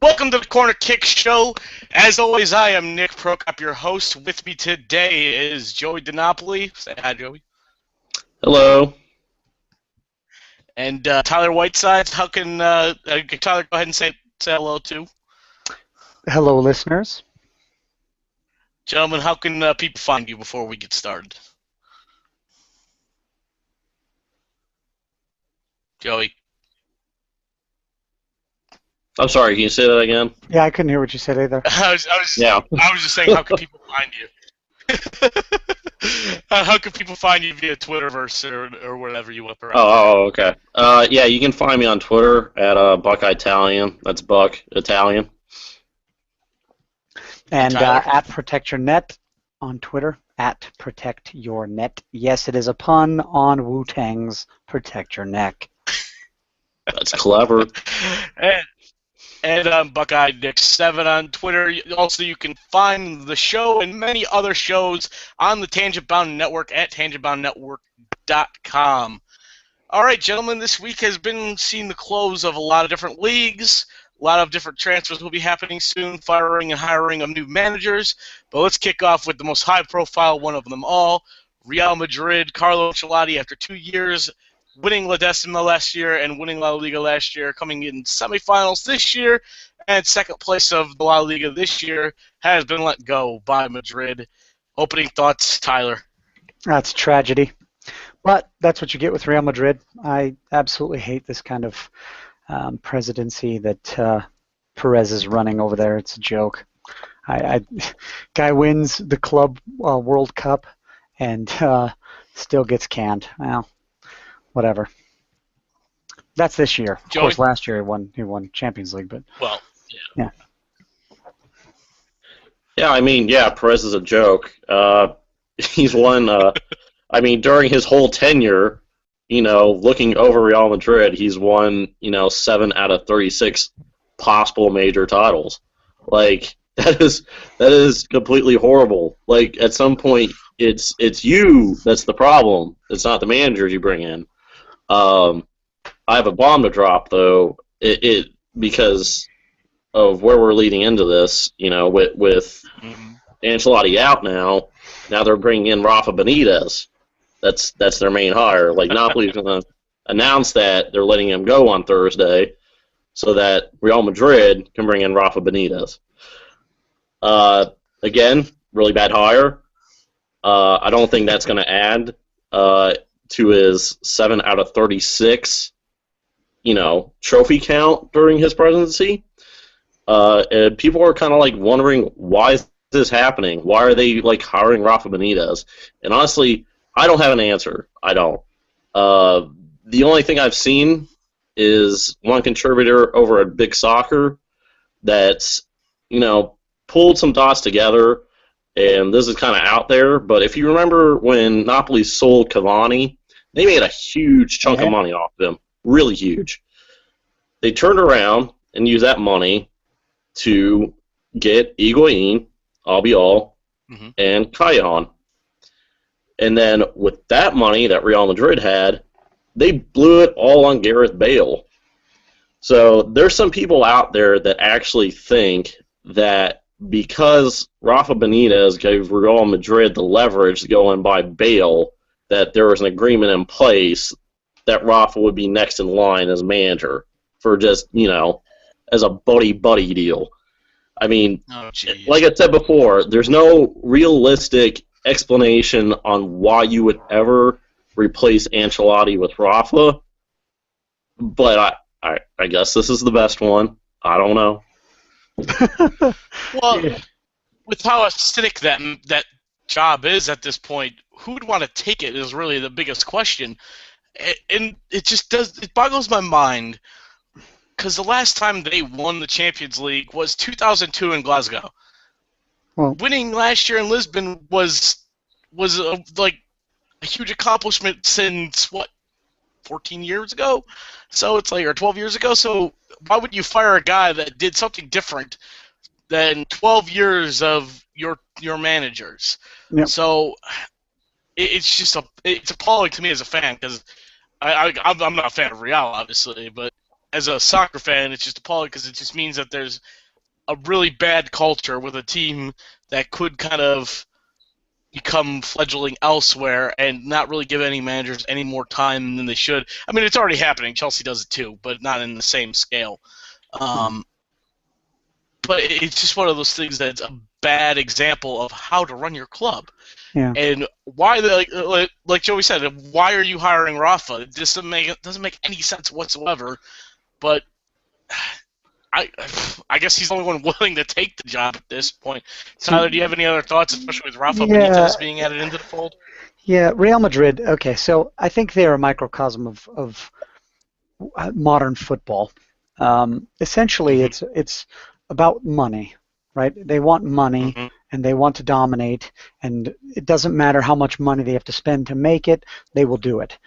Welcome to the Corner Kick Show. As always, I am Nick Prokop, your host. With me today is Joey DiNapoli. Say hi, Joey. Hello. And Tyler Whitesides. How can Tyler go ahead and say hello too? Hello, listeners. Gentlemen, how can people find you before we get started? Joey. I'm sorry, can you say that again? Yeah, I couldn't hear what you said either. I was just saying, how can people find you? How can people find you via Twitterverse or whatever you want? Okay. Yeah, you can find me on Twitter at Buckeye Italian. That's Buck Italian. And at Protect Your Net on Twitter, at Protect Your Net. Yes, it is a pun on Wu-Tang's Protect Your Neck. That's clever. And I'm Buckeye Nick 7 on Twitter. Also, you can find the show and many other shows on the Tangent Bound Network at tangentboundnetwork.com. All right, gentlemen, this week has been seeing the close of a lot of different leagues. A lot of different transfers will be happening soon, firing and hiring of new managers. But let's kick off with the most high-profile one of them all, Real Madrid. Carlo Ancelloti, after 2 years, winning La Decima last year and winning La Liga last year, coming in semifinals this year, and second place of the La Liga this year, has been let go by Madrid. Opening thoughts, Tyler? That's tragedy. But that's what you get with Real Madrid. I absolutely hate this kind of presidency that Perez is running over there. It's a joke. Guy wins the Club World Cup and still gets canned. Well, whatever. That's this year. Of course, last year he won Champions League, but yeah. Yeah, I mean, Perez is a joke. He's won. I mean, during his whole tenure, looking over Real Madrid, he's won 7 out of 36 possible major titles. Like that is completely horrible. Like at some point, it's you that's the problem. It's not the managers you bring in. I have a bomb to drop though. Because of where we're leading into this, with Ancelotti out now. Now they're bringing in Rafa Benitez. That's their main hire. Like Napoli's going to announce that they're letting him go on Thursday, so that Real Madrid can bring in Rafa Benitez. Again, really bad hire. I don't think that's going to add to his 7 out of 36, trophy count during his presidency. And people are kind of like wondering, why is this happening? Why are they like hiring Rafa Benitez? And honestly, I don't have an answer. I don't. The only thing I've seen is one contributor over at Big Soccer that's, pulled some dots together, and this is kind of out there, but if you remember when Napoli sold Cavani, they made a huge chunk of money off of him. Really huge. They turned around and used that money to get Higuain, Albiol, and Callejon. And then with that money that Real Madrid had, they blew it all on Gareth Bale. So there's some people out there that actually think that because Rafa Benitez gave Real Madrid the leverage to go and buy Bale, that there was an agreement in place that Rafa would be next in line as manager for just, as a buddy-buddy deal. I mean, like I said before, there's no realistic explanation on why you would ever replace Ancelotti with Rafa, but I guess this is the best one. I don't know. Well, with how acidic that job is at this point, who would want to take it is really the biggest question. And it boggles my mind, because the last time they won the Champions League was 2002 in Glasgow. Well, winning last year in Lisbon was like a huge accomplishment since 14 years ago? So it's like, or 12 years ago. So why would you fire a guy that did something different than 12 years of your managers? Yep. So it's appalling to me as a fan, because I'm not a fan of Real, obviously, but as a soccer fan, it's just appalling because it just means that there's a really bad culture with a team that could kind of become fledgling elsewhere and not really give any managers any more time than they should. I mean, it's already happening. Chelsea does it too, but not in the same scale. But it's just one of those things that's a bad example of how to run your club. Yeah. And why, like Joey said, why are you hiring Rafa? It doesn't make any sense whatsoever. But I guess he's the only one willing to take the job at this point. Tyler, do you have any other thoughts, especially with Rafa Benitez being added into the fold? Yeah, Real Madrid. Okay, so I think they're a microcosm of modern football. Essentially, it's about money, right? They want money, and they want to dominate, and it doesn't matter how much money they have to spend to make it, they will do it.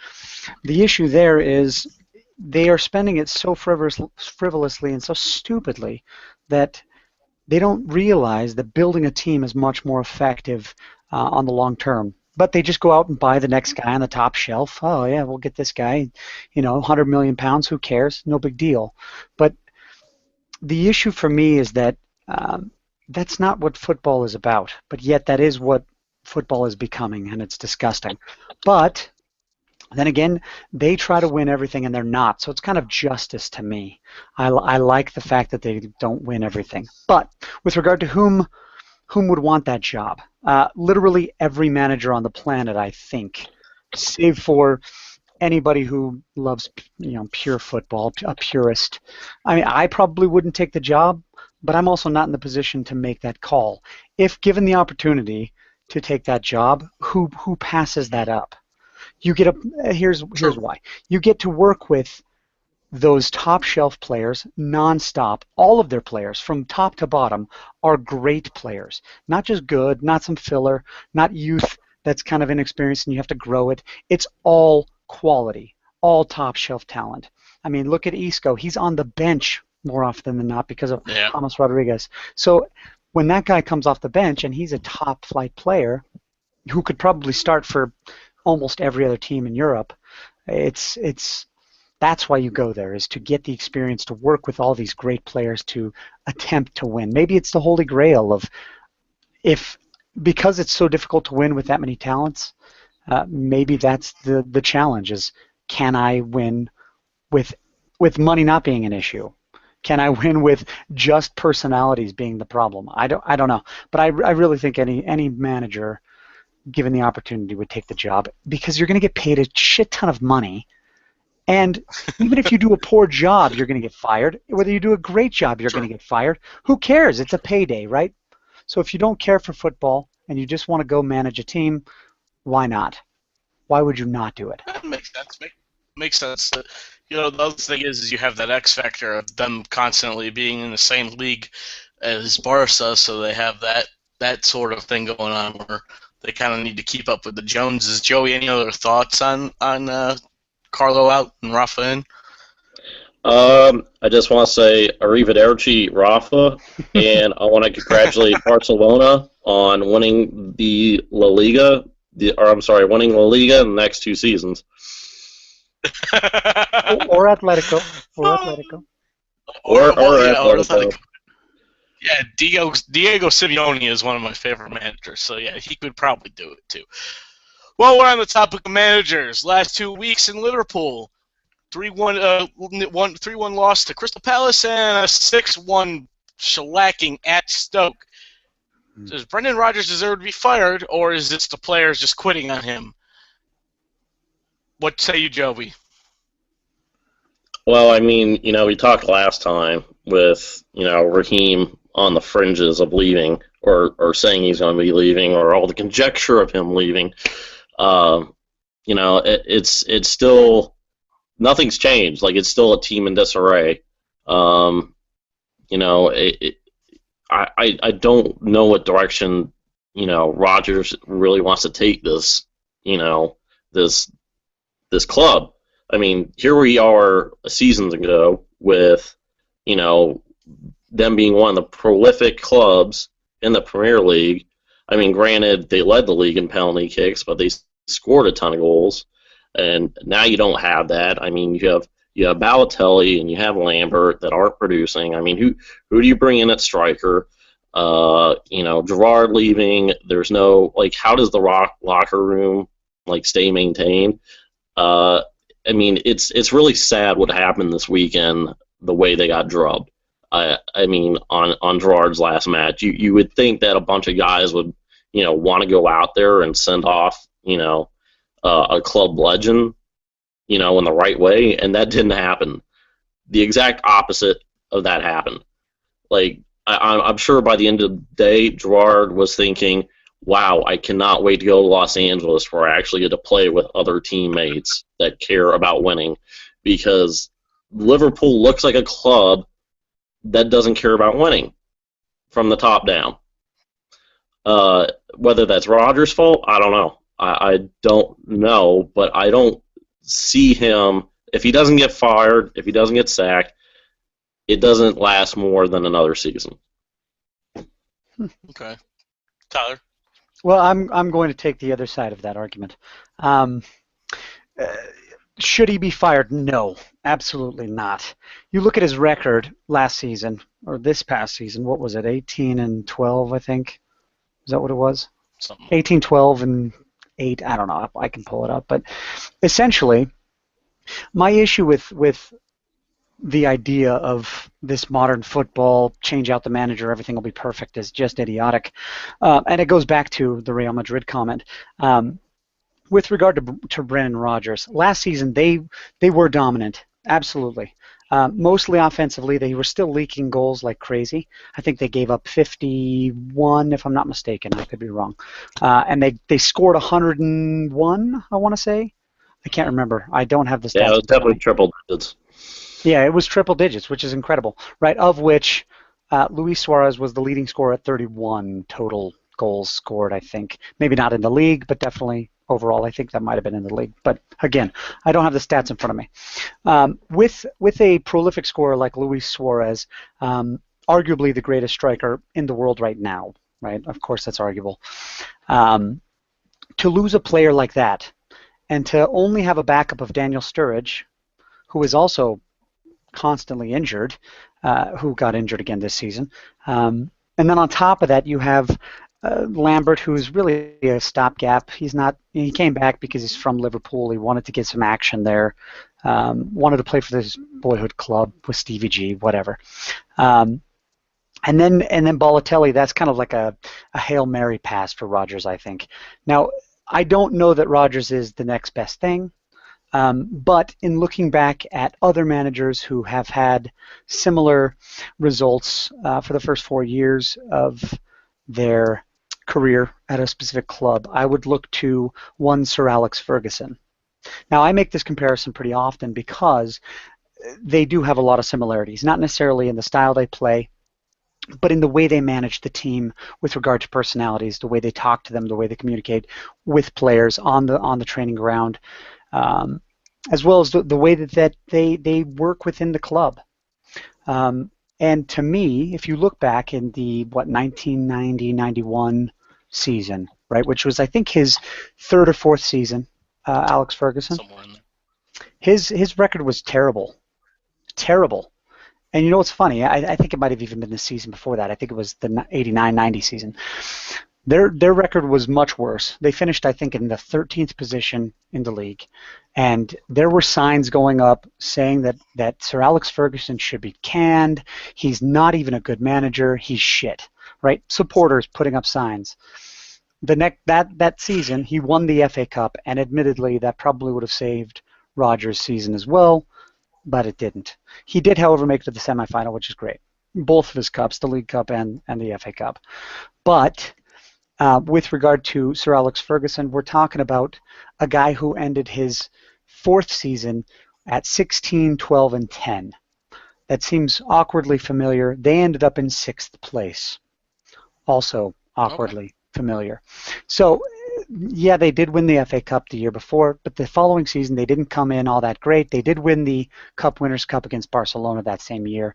The issue there is they are spending it so frivolously and so stupidly that they don't realize that building a team is much more effective on the long term. But they just go out and buy the next guy on the top shelf. Oh, yeah, we'll get this guy, 100 million pounds, who cares? No big deal. But the issue for me is that that's not what football is about, but yet that is what football is becoming, and it's disgusting. But then again, they try to win everything, and they're not, so it's kind of justice to me. I like the fact that they don't win everything. But with regard to whom would want that job, literally every manager on the planet, I think, save for anybody who loves, pure football, a purist. I mean, I probably wouldn't take the job, but I'm also not in the position to make that call. If given the opportunity to take that job, who passes that up? You get here's why. You get to work with those top shelf players nonstop. All of their players, from top to bottom, are great players. Not just good, not some filler, not youth that's kind of inexperienced and you have to grow it. It's all quality, all top shelf talent. I mean, look at Isco. He's on the bench more often than not because of James Rodriguez. So when that guy comes off the bench and he's a top flight player who could probably start for almost every other team in Europe, that's why you go there, is to get the experience to work with all these great players to attempt to win. Maybe it's the holy grail of because it's so difficult to win with that many talents, maybe that's the challenge is, can I win with money not being an issue? Can I win with just personalities being the problem? I don't know. But I really think any manager, given the opportunity, would take the job, because you're going to get paid a shit ton of money. And even if you do a poor job, you're going to get fired. Whether you do a great job, you're going to get fired. Who cares? It's a payday, right? So if you don't care for football and you just want to go manage a team, why not? Why would you not do it? That makes sense. Makes sense. The other thing is you have that X factor of them constantly being in the same league as Barca, so they have that sort of thing going on where they kind of need to keep up with the Joneses. Joey, any other thoughts on Carlo out and Rafa in? I just want to say arrivederci, Rafa, and I want to congratulate Barcelona on winning the La Liga. Winning La Liga in the next 2 seasons. or Atletico. Or Atletico. Yeah, Diego Simeone is one of my favorite managers, so yeah, he could probably do it too. Well, we're on the topic of managers. Last 2 weeks in Liverpool, 3-1 loss to Crystal Palace and a 6-1 shellacking at Stoke. Does Brendan Rodgers deserve to be fired, or is this the players just quitting on him? What say you, Joey? Well, I mean, we talked last time with, Raheem on the fringes of leaving, or saying he's going to be leaving, or all the conjecture of him leaving. It's still, nothing's changed. Like, it's still a team in disarray. I don't know what direction, Rodgers really wants to take this, this club. I mean, here we are seasons ago with, them being one of the prolific clubs in the Premier League. I mean, granted, they led the league in penalty kicks, but they scored a ton of goals, and now you don't have that. I mean, you you have Balotelli and you have Lambert that aren't producing. I mean, who do you bring in at striker? Gerard leaving. There's no how does the locker room stay maintained? I mean, it's really sad what happened this weekend. The way they got drubbed. I mean, on Gerard's last match, you would think that a bunch of guys would want to go out there and send off a club legend in the right way, and that didn't happen. The exact opposite of that happened. I'm sure by the end of the day, Gerard was thinking, wow, I cannot wait to go to Los Angeles where I actually get to play with other teammates that care about winning, because Liverpool looks like a club that doesn't care about winning from the top down. Whether that's Rodgers' fault, I don't know. I don't know, but I don't see him, if he doesn't get fired, if he doesn't get sacked, it doesn't last more than another season. Okay. Tyler? Well, I'm going to take the other side of that argument. Should he be fired? No, absolutely not. You look at his record last season, or this past season, what was it, 18-12, I think? Is that what it was? 18, 12, and 8, I don't know, I can pull it up. But essentially, my issue with the idea of this modern football, change out the manager, everything will be perfect, is just idiotic. And it goes back to the Real Madrid comment. With regard to Brendan Rodgers, last season they were dominant, absolutely. Mostly offensively, they were still leaking goals like crazy. I think they gave up 51, if I'm not mistaken. I could be wrong. And they scored 101, I want to say. I can't remember. I don't have the stats. Yeah, it was definitely triple digits. Yeah, it was triple digits, which is incredible, right? Of which Luis Suarez was the leading scorer at 31 total goals scored, I think. Maybe not in the league, but definitely overall. I think that might have been in the league. But again, I don't have the stats in front of me. With a prolific scorer like Luis Suarez, arguably the greatest striker in the world right now, right? Of course, that's arguable. To lose a player like that, and to only have a backup of Daniel Sturridge, who is also constantly injured, who got injured again this season. And then on top of that, you have Lambert, who's really a stopgap. He came back because he's from Liverpool. He wanted to get some action there. Wanted to play for his boyhood club with Stevie G, whatever. And then Balotelli, that's kind of like a Hail Mary pass for Rodgers, I think. Now, I don't know that Rodgers is the next best thing. But in looking back at other managers who have had similar results for the first 4 years of their career at a specific club, I would look to one Sir Alex Ferguson. Now, I make this comparison pretty often because they do have a lot of similarities, not necessarily in the style they play, but in the way they manage the team with regard to personalities, the way they talk to them, the way they communicate with players on the training ground. As well as the way that they work within the club. And to me, if you look back in the 1990-91 season, right, which was I think his third or fourth season, Alex Ferguson. Somewhere in there. His record was terrible. And you know what's funny? I think it might have even been the season before that. I think it was the 89-90 season. Their record was much worse. They finished, I think, in the 13th position in the league. And there were signs going up saying that Sir Alex Ferguson should be canned. He's not even a good manager. He's shit, right? Supporters putting up signs. That season, he won the FA Cup, and admittedly, that probably would have saved Rodgers' season as well, but it didn't. He did, however, make it to the semifinal, which is great. Both of his cups, the League Cup and the FA Cup. But with regard to Sir Alex Ferguson, we're talking about a guy who ended his fourth season at 16, 12, and 10. That seems awkwardly familiar. They ended up in sixth place. Also awkwardly familiar. So, yeah, they did win the FA Cup the year before, but the following season they didn't come in all that great. They did win the Cup Winners' Cup against Barcelona that same year,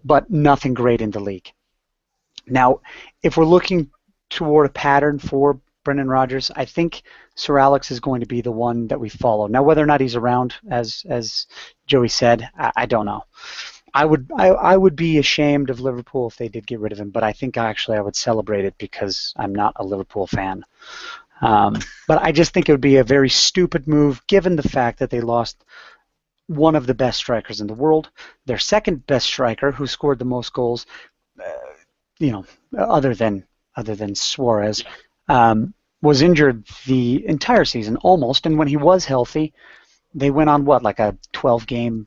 but nothing great in the league. Now, if we're looking toward a pattern for Brendan Rodgers. I think Sir Alex is going to be the one that we follow. Now, whether or not he's around, as Joey said, I don't know. I would be ashamed of Liverpool if they did get rid of him, but I think actually I would celebrate it because I'm not a Liverpool fan. But I just think it would be a very stupid move given the fact that they lost one of the best strikers in the world, their second best striker who scored the most goals, other than Suarez, was injured the entire season almost, and when he was healthy, they went on like a 12-game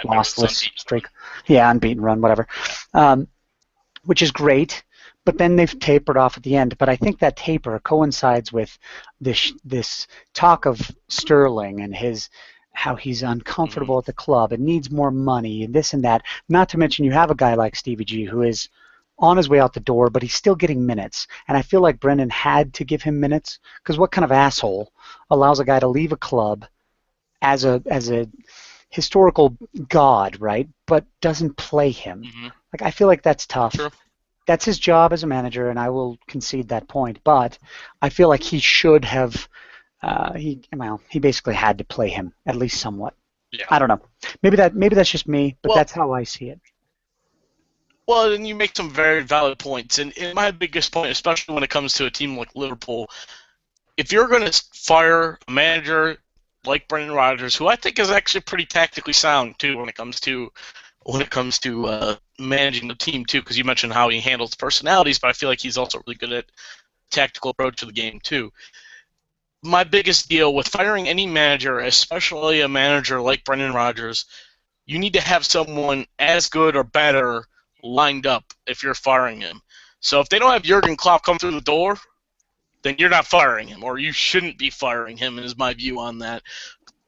lossless streak, unbeaten run, whatever, which is great. But then they've tapered off at the end. But I think that taper coincides with this talk of Sterling and how he's uncomfortable at the club and needs more money and this and that. Not to mention you have a guy like Stevie G who is on his way out the door, but he's still getting minutes. And I feel like Brendan had to give him minutes, because what kind of asshole allows a guy to leave a club as a historical god, right, but doesn't play him? Like, I feel like that's tough. True. That's his job as a manager, and I will concede that point. But I feel like he should have. He basically had to play him at least somewhat. Yeah. I don't know. Maybe that's just me, but that's how I see it. Well, and you make some very valid points. And my biggest point, especially when it comes to a team like Liverpool, if you're going to fire a manager like Brendan Rodgers, who I think is actually pretty tactically sound too when it comes to managing the team too, because you mentioned how he handles personalities, but I feel like he's also really good at tactical approach to the game too. My biggest deal with firing any manager, especially a manager like Brendan Rodgers, you need to have someone as good or better lined up if you're firing him. So if they don't have Jurgen Klopp come through the door, then you're not firing him, or you shouldn't be firing him, is my view on that.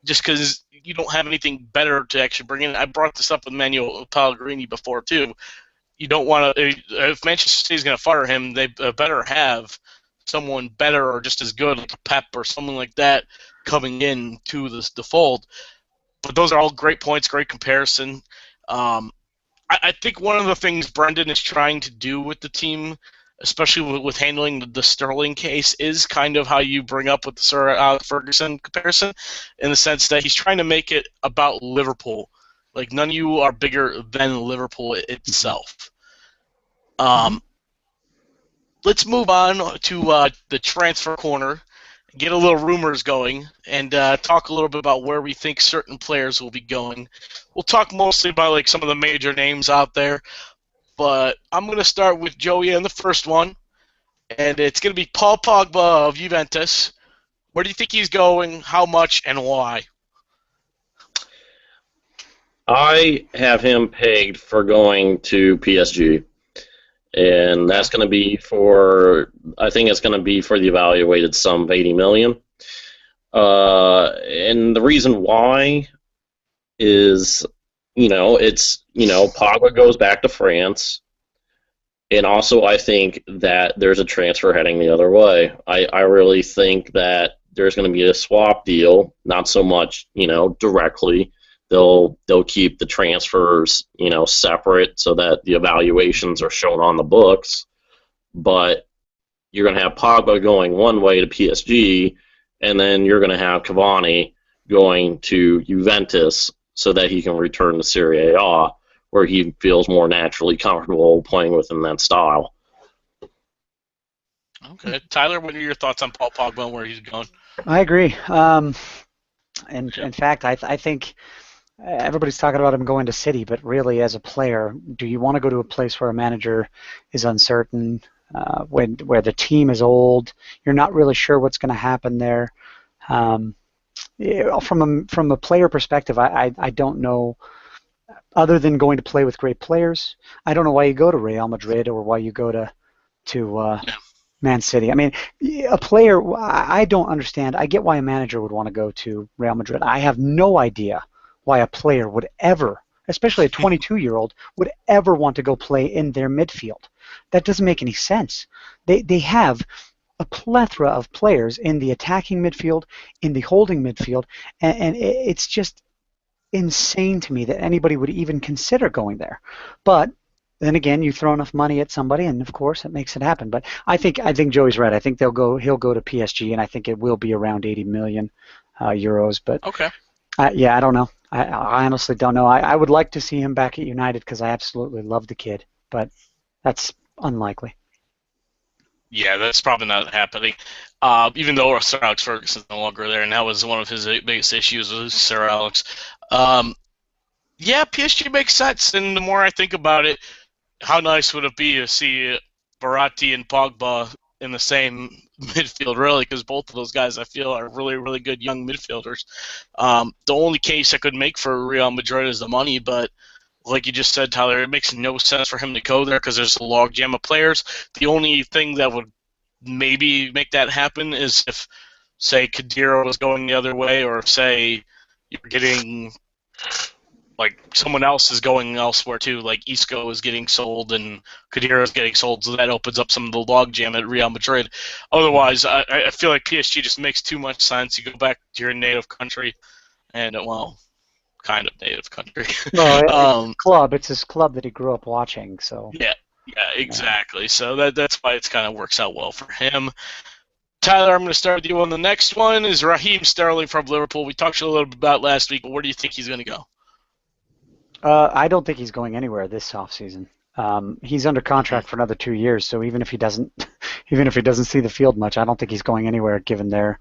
Just because you don't have anything better to actually bring in. I brought this up with Manuel Pellegrini before too. You don't want to. If Manchester City is going to fire him, they better have someone better or just as good, like a Pep or someone like that, coming in to the fold. But those are all great points, great comparison. I think one of the things Brendan is trying to do with the team, especially with handling the Sterling case, is kind of how you bring up with the Sir Alex Ferguson comparison, in the sense that he's trying to make it about Liverpool. Like, none of you are bigger than Liverpool itself. Let's move on to the transfer corner, get a little rumors going, and talk a little bit about where we think certain players will be going. We'll talk mostly about like some of the major names out there, but I'm going to start with Joey on the first one, and it's going to be Paul Pogba of Juventus. Where do you think he's going, how much, and why? I have him pegged for going to PSG, and that's going to be I think it's going to be for the evaluated sum of $80 million. And the reason why is, Pogba goes back to France, and also I think that there's a transfer heading the other way. I really think that there's going to be a swap deal, not so much, directly. They'll keep the transfers, separate so that the evaluations are shown on the books. But you're going to have Pogba going one way to PSG, and then you're going to have Cavani going to Juventus so that he can return to Serie A, where he feels more naturally comfortable playing within that style. Okay. Tyler, what are your thoughts on Paul Pogba and where he's going? I agree. In fact, I think everybody's talking about him going to City, but really, as a player, do you want to go to a place where a manager is uncertain, where the team is old, you're not really sure what's going to happen there? From a player perspective, I don't know. Other than going to play with great players, I don't know why you go to Real Madrid or why you go to Man City. I mean, a player, I don't understand. I get why a manager would want to go to Real Madrid. I have no idea why a player would ever, especially a 22-year-old, would ever want to go play in their midfield. That doesn't make any sense. They have a plethora of players in the attacking midfield, in the holding midfield, and it's just insane to me that anybody would even consider going there. But then again, you throw enough money at somebody, and of course, it makes it happen. But I think Joey's right. I think he'll go to PSG, and I think it will be around 80 million euros. But Okay. yeah, I don't know. I honestly don't know. I would like to see him back at United because I absolutely love the kid, but that's unlikely. Yeah, that's probably not happening. Even though Sir Alex Ferguson's no longer there, and that was one of his biggest issues with Sir Alex. Yeah, PSG makes sense, and the more I think about it, how nice would it be to see Verratti and Pogba in the same midfield, really, because both of those guys, I feel, are really, really good young midfielders. The only case I could make for Real Madrid is the money, but like you just said, Tyler, it makes no sense for him to go there because there's a logjam of players. The only thing that would maybe make that happen is if, say, Khedira was going the other way, or say you're getting like someone else is going elsewhere too, like Isco is getting sold and Khedira is getting sold, so that opens up some of the logjam at Real Madrid. Otherwise, I feel like PSG just makes too much sense. You go back to your native country, and well, kind of native country. No, it's his club that he grew up watching. So yeah, exactly. Yeah. So that's why it kind of works out well for him. Tyler, I'm going to start with you on the next one. Is Raheem Sterling from Liverpool? We talked a little bit about last week, but where do you think he's going to go? I don't think he's going anywhere this offseason. He's under contract for another 2 years, so even if he doesn't see the field much, I don't think he's going anywhere given their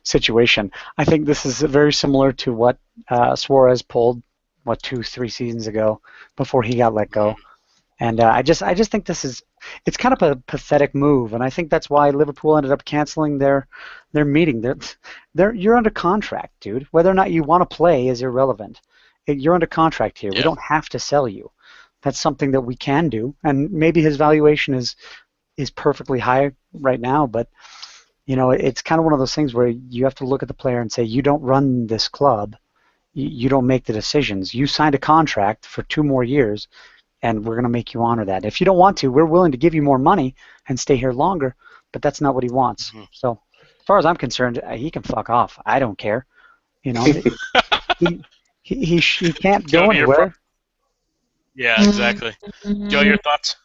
situation. I think this is very similar to what Suarez pulled 2-3 seasons ago before he got let go, and I just think it's kind of a pathetic move, and I think that's why Liverpool ended up canceling their meeting. You're under contract, dude. Whether or not you want to play is irrelevant. You're under contract here. Yeah. We don't have to sell you. That's something that we can do, and maybe his valuation is perfectly high right now, but it's kind of one of those things where you have to look at the player and say, you don't run this club, you don't make the decisions. You signed a contract for 2 more years, and we're going to make you honor that. If you don't want to, we're willing to give you more money and stay here longer, but that's not what he wants. Mm-hmm. So as far as I'm concerned, he can fuck off. I don't care. He can't go anywhere. Yeah, exactly. Joe, your thoughts?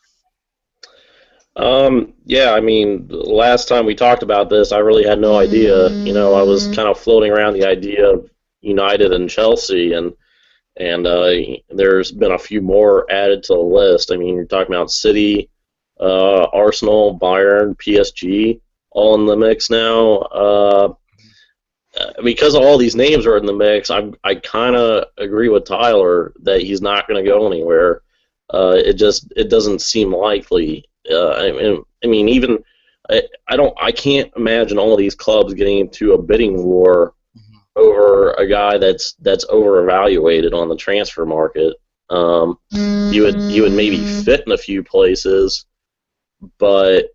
Yeah, I mean, last time we talked about this, I really had no idea. I was kind of floating around the idea of United and Chelsea, and there's been a few more added to the list. I mean, you're talking about City, Arsenal, Bayern, PSG, all in the mix now. Because all these names are in the mix, I kind of agree with Tyler that he's not going to go anywhere. It doesn't seem likely. I mean, I can't imagine all these clubs getting into a bidding war over a guy that's over-evaluated on the transfer market. You would maybe fit in a few places, but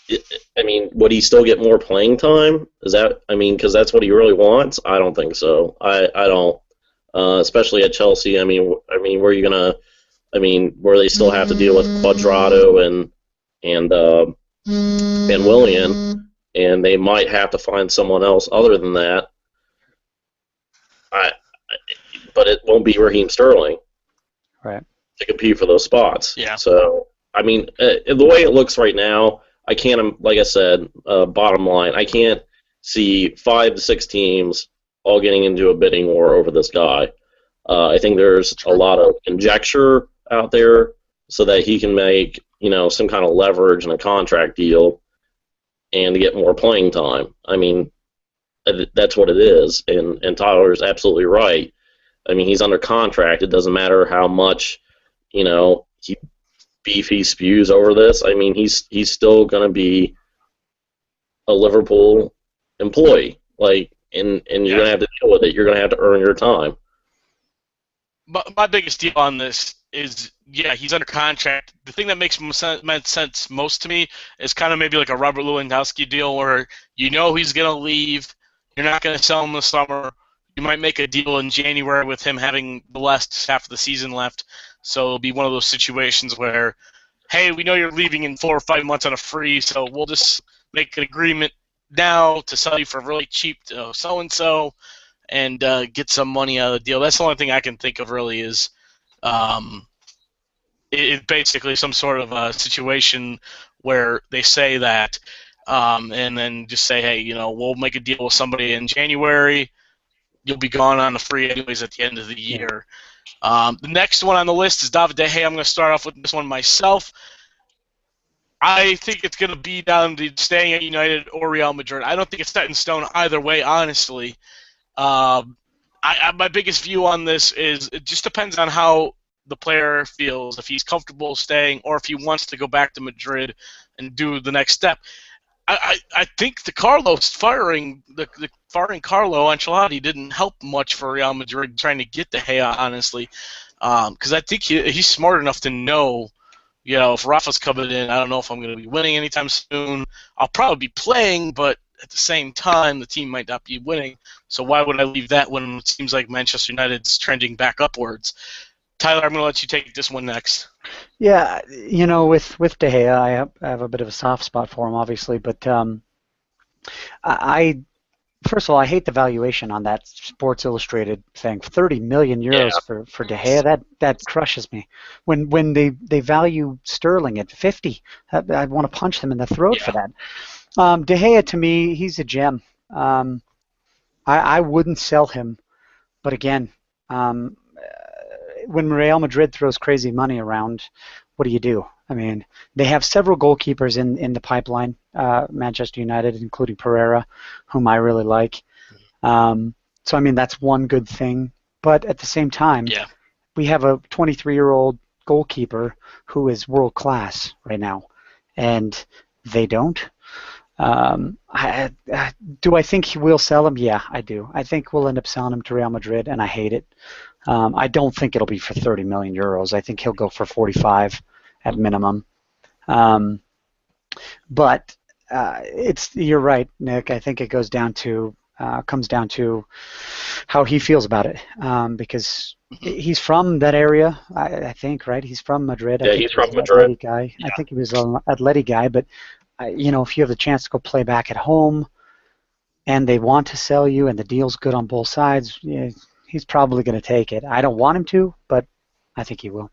would he still get more playing time? Because that's what he really wants? I don't think so. I don't. Especially at Chelsea. Where are you gonna? Where they still have to deal with Cuadrado and Willian, and they might have to find someone else other than that. But it won't be Raheem Sterling, right, to compete for those spots. Yeah. So the way it looks right now, I can't. Like I said, bottom line, I can't see 5 to 6 teams all getting into a bidding war over this guy. I think there's a lot of conjecture out there so that he can make some kind of leverage in a contract deal and to get more playing time. That's what it is, and Tyler's absolutely right. He's under contract. It doesn't matter how much he spews over this. He's still going to be a Liverpool employee, and you're going to have to deal with it. You're going to have to earn your time. But my biggest deal on this is, he's under contract. The thing that makes sense most to me is kind of maybe like a Robert Lewandowski deal where he's going to leave. You're not going to sell him this summer. You might make a deal in January with him having the last half of the season left. So it'll be one of those situations where, hey, we know you're leaving in 4 or 5 months on a free, so we'll just make an agreement now to sell you for really cheap to so-and-so and get some money out of the deal. That's the only thing I can think of really is It's basically some sort of a situation where they say that, and then just say, hey, we'll make a deal with somebody in January. You'll be gone on the free anyways at the end of the year. The next one on the list is David De Gea. I'm going to start off with this one myself. I think it's going to be down to staying at United or Real Madrid. I don't think it's set in stone either way, honestly. My biggest view on this is it just depends on how the player feels, if he's comfortable staying or if he wants to go back to Madrid and do the next step. I think the firing Carlo Ancelloti didn't help much for Real Madrid trying to get De Gea, honestly, because I think he's smart enough to know, if Rafa's coming in, I don't know if I'm going to be winning anytime soon. I'll probably be playing, but at the same time, the team might not be winning. So why would I leave that when it seems like Manchester United's trending back upwards? Tyler, I'm going to let you take this one next. Yeah, with De Gea, I have a bit of a soft spot for him, obviously, but I first of all, I hate the valuation on that Sports Illustrated thing. 30 million euros for De Gea, that crushes me. When they value Sterling at 50, I'd want to punch them in the throat for that. De Gea, to me, he's a gem. I wouldn't sell him, but again, when Real Madrid throws crazy money around, what do you do? I mean, they have several goalkeepers in the pipeline, Manchester United, including Pereira, whom I really like. So, I mean, that's one good thing. But at the same time, we have a 23-year-old goalkeeper who is world class right now, and they don't. Do I think we'll sell him? Yeah, I do. I think we'll end up selling him to Real Madrid, and I hate it. I don't think it'll be for 30 million euros. I think he'll go for 45 at minimum. But you're right, Nick. I think it comes down to how he feels about it, because he's from that area. I think, right? He's from Madrid. Yeah, he's from Madrid. Guy. Yeah. I think he was an athletic guy, but if you have the chance to go play back at home, and they want to sell you, and the deal's good on both sides, he's probably going to take it. I don't want him to, but I think he will.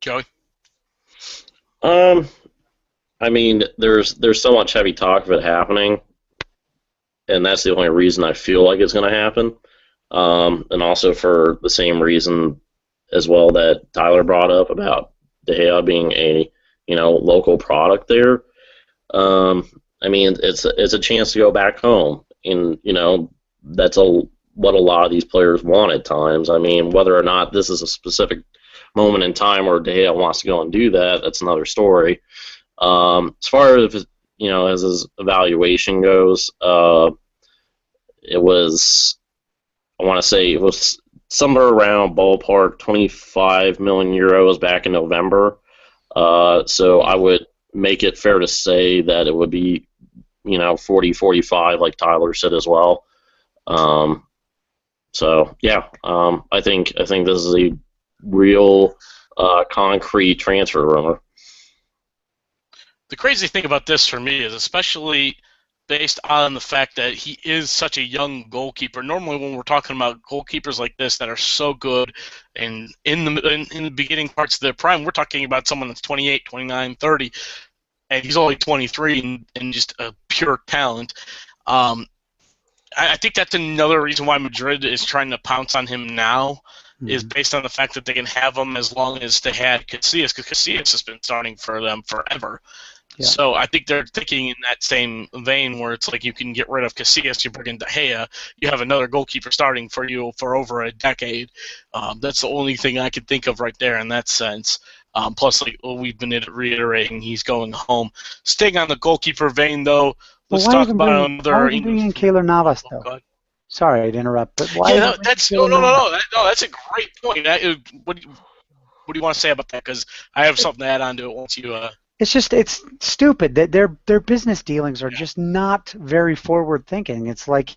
Joey? I mean, there's so much heavy talk of it happening, and that's the only reason I feel like it's going to happen. And also for the same reason as well that Tyler brought up about De Gea being a local product there. I mean, it's a chance to go back home, and that's what a lot of these players want at times. I mean, whether or not this is a specific moment in time where De Gea wants to go and do that, that's another story. As far as as his evaluation goes, it was, I want to say it was somewhere around ballpark 25 million euros back in November. So I would make it fair to say that it would be 40, 45, like Tyler said as well. So yeah, I think this is a real concrete transfer rumor. The crazy thing about this for me is, especially based on the fact that he is such a young goalkeeper. Normally, when we're talking about goalkeepers like this that are so good and in the beginning parts of their prime, we're talking about someone that's 28, 29, 30, and he's only 23 and just a pure talent. I think that's another reason why Madrid is trying to pounce on him now, is based on the fact that they can have him as long as they had Casillas, because Casillas has been starting for them forever. Yeah. So I think they're thinking in that same vein where it's like you can get rid of Casillas, you bring in De Gea, you have another goalkeeper starting for you for over a decade. That's the only thing I could think of right there in that sense. Plus, like we've been reiterating, he's going home. Staying on the goalkeeper vein, though, let's talk about another. Why are you bringing Keylor Navas, though? Sorry to interrupt, but why? Yeah, that's no. That's a great point. What do you want to say about that? Because I have something to add on to it once you. It's stupid that their business dealings are just not very forward thinking. It's like,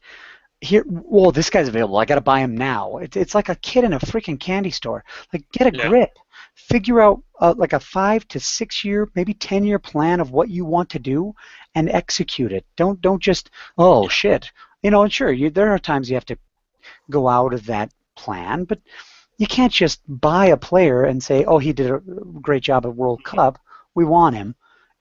this guy's available. I got to buy him now. It's like a kid in a freaking candy store. Like, get a grip. Figure out like a 5 to 6 year, maybe 10-year plan of what you want to do and execute it. Don't just shit. And sure, there are times you have to go out of that plan, but You can't just buy a player and say, oh, he did a great job at World Cup, we want him,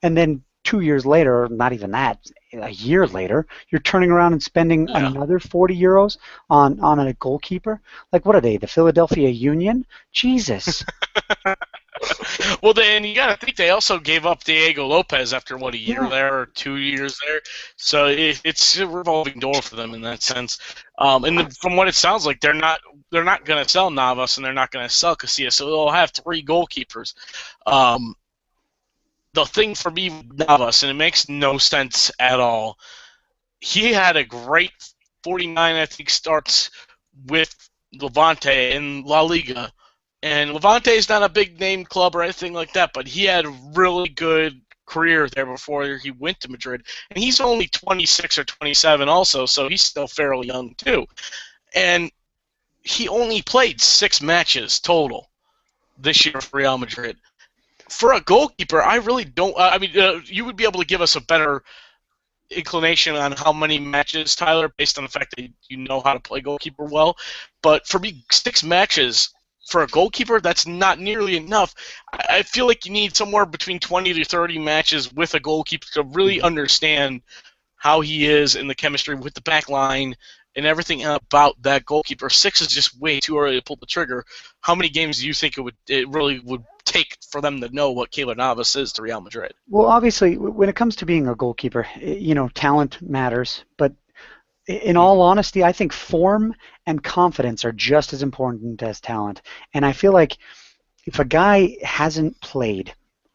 and then 2 years later, or not even that, a year later, you're turning around and spending Yeah. another 40 euros on a goalkeeper? Like, what are they, the Philadelphia Union? Jesus. Well, then you got to think they also gave up Diego Lopez after a year Yeah. there or 2 years there, so it's a revolving door for them in that sense. And from what it sounds like, they're not going to sell Navas and they're not going to sell Casillas, so they'll have 3 goalkeepers. The thing for me with Navas, and it makes no sense at all, he had a great 49, I think, starts with Levante in La Liga. And Levante is not a big name club or anything like that, but he had a really good career there before he went to Madrid. And he's only 26 or 27 also, so he's still fairly young too. And he only played 6 matches total this year for Real Madrid. For a goalkeeper, I really don't. I mean, you would be able to give us a better inclination on how many matches, Tyler, based on the fact that you know how to play goalkeeper well. But for me, 6 matches for a goalkeeper, that's not nearly enough. I feel like you need somewhere between 20 to 30 matches with a goalkeeper to really understand how he is in the chemistry with the back line and everything about that goalkeeper. 6 is just way too early to pull the trigger. How many games do you think it really would take for them to know what Keylor Navas is to Real Madrid? Well, obviously, when it comes to being a goalkeeper, talent matters. But in all honesty, I think form and confidence are just as important as talent. And I feel like if a guy hasn't played,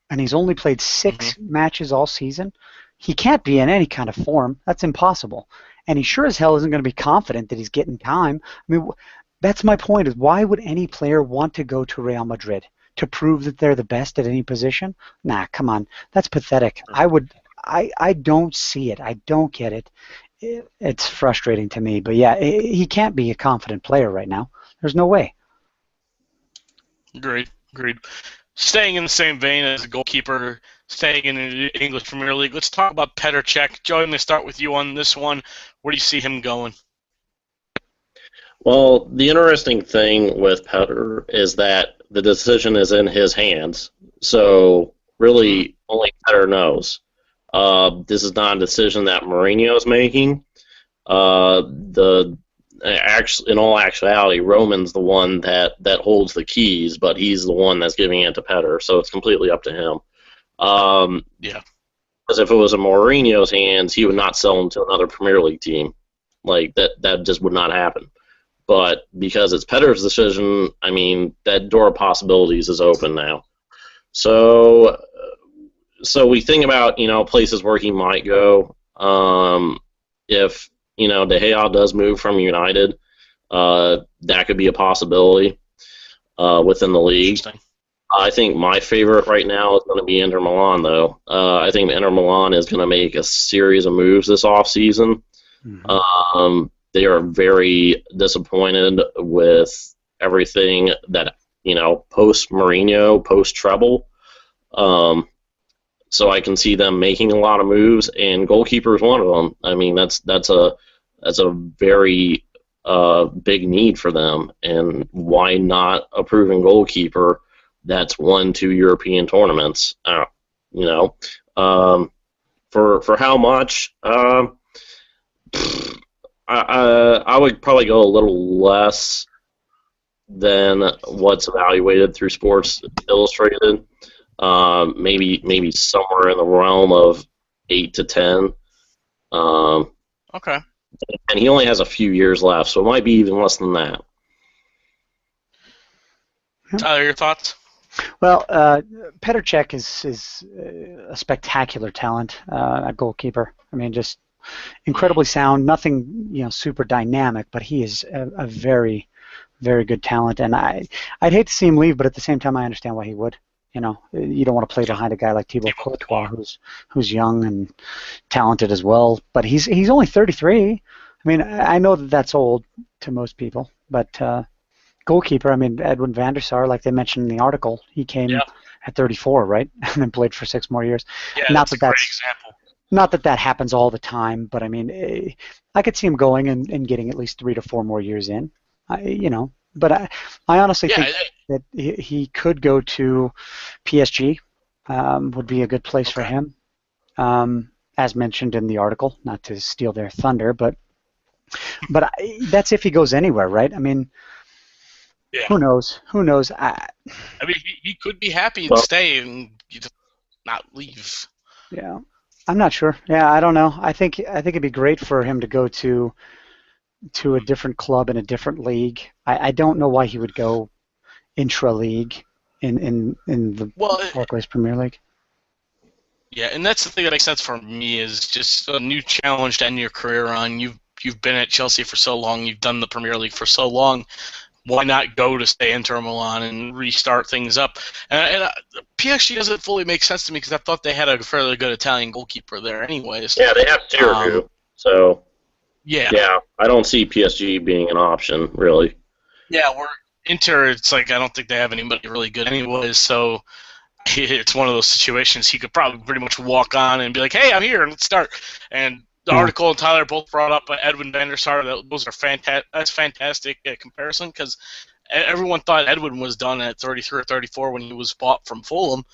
and he's only played 6 matches all season, he can't be in any kind of form. That's impossible. And he sure as hell isn't going to be confident that he's getting time. I mean, that's my point, is why would any player want to go to Real Madrid? To prove that they're the best at any position? Nah, come on. That's pathetic. I don't see it. I don't get it. It's frustrating to me. But yeah, he can't be a confident player right now. There's no way. Agreed. Staying in the same vein as a goalkeeper, staying in the English Premier League, let's talk about Petr Cech. Joey, I'm going to start with you on this one. Where do you see him going? Well, the interesting thing with Petr is that the decision is in his hands. So really, only Petr knows. This is not a decision that Mourinho is making. In all actuality, Roman's the one that holds the keys, but he's the one that's giving it to Petr. So it's completely up to him. Yeah. Because if it was in Mourinho's hands, he would not sell him to another Premier League team. Like that just would not happen. But because it's Petr's decision, I mean, that door of possibilities is open now. So we think about, places where he might go. If, De Gea does move from United, that could be a possibility within the league. I think my favorite right now is going to be Inter Milan, though. I think Inter Milan is going to make a series of moves this offseason. They are very disappointed with everything that, post Mourinho, post treble. So I can see them making a lot of moves, and goalkeeper is one of them. I mean, that's a very big need for them, and why not a proven goalkeeper that's won 2 European tournaments? For how much? I would probably go a little less than what's evaluated through Sports Illustrated. Maybe somewhere in the realm of 8 to 10. Okay. And he only has a few years left, so it might be even less than that. Tyler, your thoughts? Well, Petr Cech is a spectacular talent, a goalkeeper. I mean, just incredibly sound. Nothing, super dynamic, but he is a very, very good talent. And I'd hate to see him leave, but at the same time, I understand why he would. You don't want to play behind a guy like Thibaut Courtois, who's young and talented as well. But he's only 33. I mean, I know that's old to most people, but goalkeeper, I mean, Edwin van der Sar, like they mentioned in the article, he came at 34, right, and then played for 6 more years. Yeah, that's a great example. Not that happens all the time, but I mean, I could see him going and getting at least 3 to 4 more years in, But I honestly Yeah, think that he could go to PSG. Would be a good place for okay. him. As mentioned in the article, not to steal their thunder, but that's if he goes anywhere, right? I mean, Yeah. who knows? Who knows? I mean, he could be happy and Well, stay and just not leave. Yeah, I'm not sure. Yeah, I don't know. I think it'd be great for him to go to a different club in a different league. I don't know why he would go intra-league in the Well, Barclays Premier League. yeah, and that's the thing that makes sense for me is just a new challenge to end your career on. You've been at Chelsea for so long. You've done the Premier League for so long. Why not go to stay Inter Milan and restart things up? And PSG doesn't fully make sense to me because I thought they had a fairly good Italian goalkeeper there, anyways. yeah, they have Sirigu, so Yeah, yeah, I don't see PSG being an option really. yeah. We're Inter. It's like I don't think they have anybody really good, anyways. So it's one of those situations he could probably pretty much walk on and be like, "Hey, I'm here. Let's start." And the Yeah. article and Tyler both brought up Edwin van der Sar. Those are fantastic. That's fantastic comparison because everyone thought Edwin was done at 33 or 34 when he was bought from Fulham,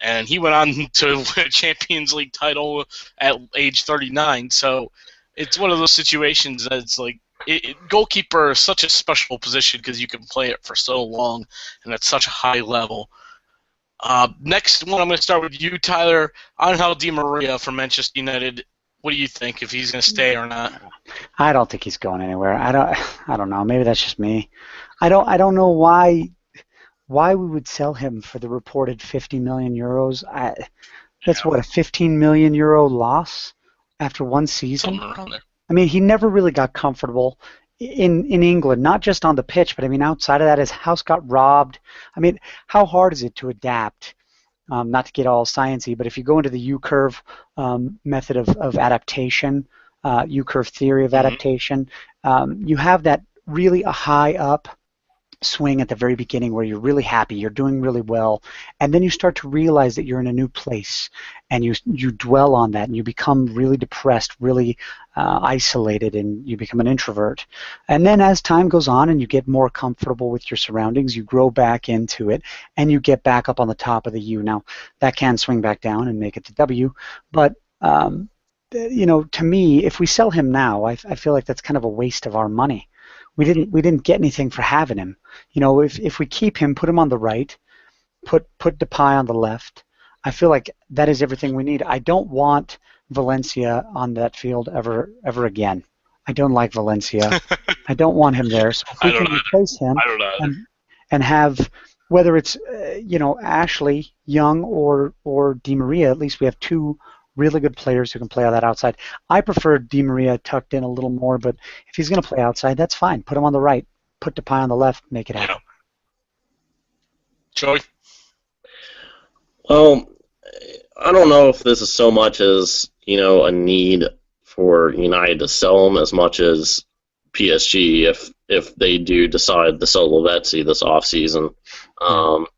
and he went on to win a Champions League title at age 39. So it's one of those situations that it's like goalkeeper is such a special position because you can play it for so long and at such a high level. Next one, I'm going to start with you, Tyler. Angel Di Maria from Manchester United. What do you think if he's going to stay or not? I don't think he's going anywhere. I don't know. Maybe that's just me. I don't know why we would sell him for the reported 50 million euros. That's what, a 15 million euro loss after one season? Something around there. I mean, he never really got comfortable in England, not just on the pitch, but I mean, outside of that, his house got robbed. I mean, how hard is it to adapt? Not to get all sciencey, but if you go into the U-curve method of adaptation, U-curve theory of adaptation, you have that really a high up swing at the very beginning where you're really happy, you're doing really well, and then you start to realize that you're in a new place, and you dwell on that, and you become really depressed, really isolated, and you become an introvert. And then as time goes on and you get more comfortable with your surroundings, you grow back into it, and you get back up on the top of the U. Now, that can swing back down and make it to W, but to me, if we sell him now, I feel like that's kind of a waste of our money. We didn't get anything for having him. If we keep him, put him on the right, put Depay on the left, I feel like that is everything we need. I don't want Valencia on that field ever again. I don't like Valencia. I don't want him there. So if we can replace him and have, whether it's Ashley, Young, or Di Maria, at least we have two really good players who can play on that outside. I prefer Di Maria tucked in a little more, but if he's going to play outside, that's fine. Put him on the right. Put Depay on the left. Make it happen. Joey? Well, I don't know if this is so much as a need for United to sell him as much as PSG if they do decide to sell Lavezzi this offseason.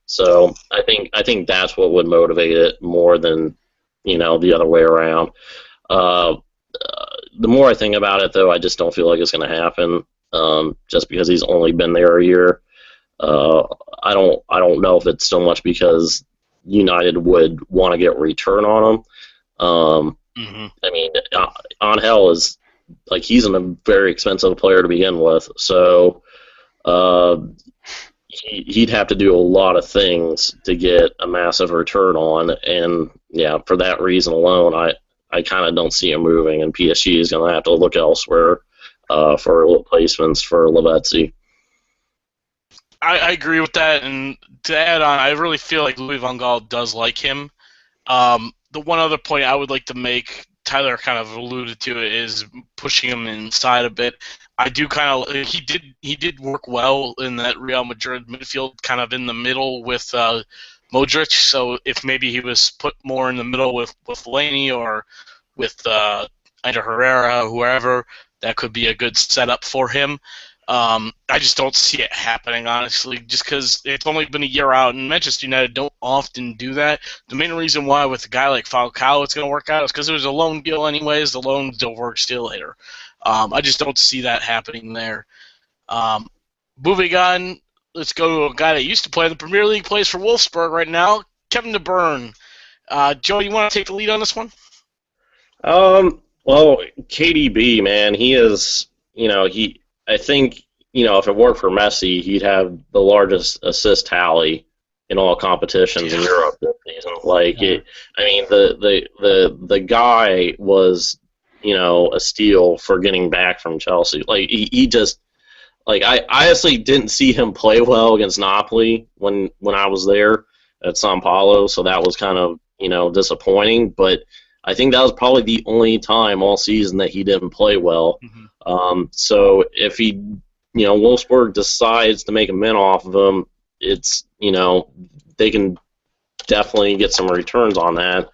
So I think that's what would motivate it more than the other way around. The more I think about it, though, I just don't feel like it's going to happen. Just because he's only been there a year, I don't know if it's so much because United would want to get return on him. I mean, Angel is he's a very expensive player to begin with, so he'd have to do a lot of things to get a massive return on, and yeah, for that reason alone, I kind of don't see him moving, and PSG is going to have to look elsewhere for replacements for Lavezzi. I agree with that, and to add on, I really feel like Louis van Gaal does like him. The one other point I would like to make, Tyler kind of alluded to it, is pushing him inside a bit. I do kind of he did work well in that Real Madrid midfield, kind of in the middle with Modric. So if maybe he was put more in the middle with Fellaini or with Ander Herrera, whoever, that could be a good setup for him. I just don't see it happening, honestly, just because it's only been a year out, and Manchester United don't often do that. The main reason why with a guy like Falcao it's going to work out is because it was a loan deal anyways. The loan deal works still later. I just don't see that happening there. Moving on, let's go to a guy that used to play in the Premier League, plays for Wolfsburg right now, Kevin De Bruyne. Joe, you want to take the lead on this one? Well, KDB, man, he is, I think, if it weren't for Messi, he'd have the largest assist tally in all competitions in Europe this season. The guy was, a steal for getting back from Chelsea. He just, I honestly didn't see him play well against Napoli when I was there at São Paulo, so that was kind of, disappointing, but I think that was probably the only time all season that he didn't play well. Mm-hmm. So if he, Wolfsburg decides to make a mint off of him, it's, they can definitely get some returns on that.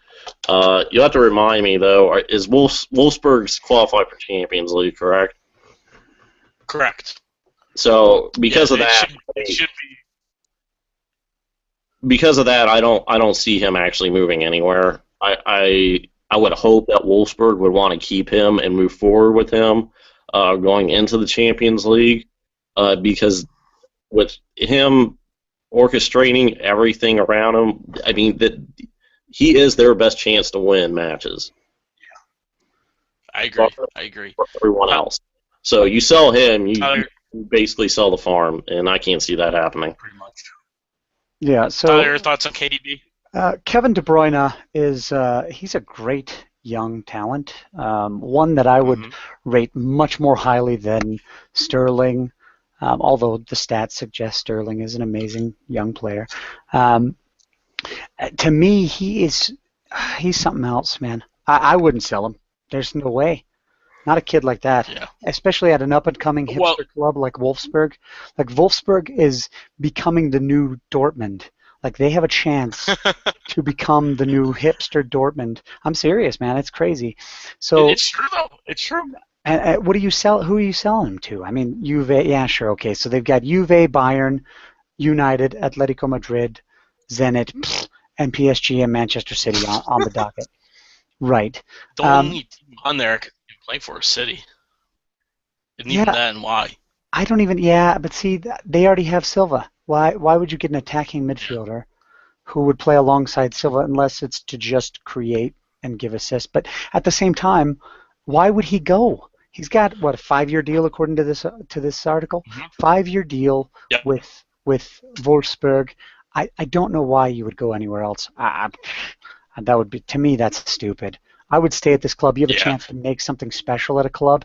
You'll have to remind me, though, is Wolfsburg's qualified for Champions League, correct? Correct. So because of that, it should be. Because of that, I don't see him actually moving anywhere. I would hope that Wolfsburg would want to keep him and move forward with him going into the Champions League because with him orchestrating everything around him, I mean, that he is their best chance to win matches. Yeah, I agree. For everyone else. So you sell him, you basically sell the farm, and I can't see that happening. Pretty much. Yeah. So your thoughts on KDB? Kevin De Bruyne is he's a great young talent, one that I would rate much more highly than Sterling, although the stats suggest Sterling is an amazing young player. To me, he's something else, man. I wouldn't sell him. There's no way. Not a kid like that, especially at an up-and-coming hipster club like Wolfsburg. Like, Wolfsburg is becoming the new Dortmund. Like, they have a chance to become the new hipster Dortmund. I'm serious, man. It's crazy. So it's true, though. It's true. And what do you sell? Who are you selling them to? I mean, Juve. Yeah, sure, okay. So they've got Juve, Bayern, United, Atletico Madrid, Zenit, and PSG and Manchester City on the docket. Right. The only team on there can play for a City. And even then, why? I don't even. Yeah, but see, they already have Silva. Why would you get an attacking midfielder who would play alongside Silva unless it's to just create and give assists? But at the same time, why would he go? He's got a 5-year deal according to this article. 5-year deal with Wolfsburg. I don't know why you would go anywhere else. That would be, to me, that's stupid. I would stay at this club. You have a chance to make something special at a club,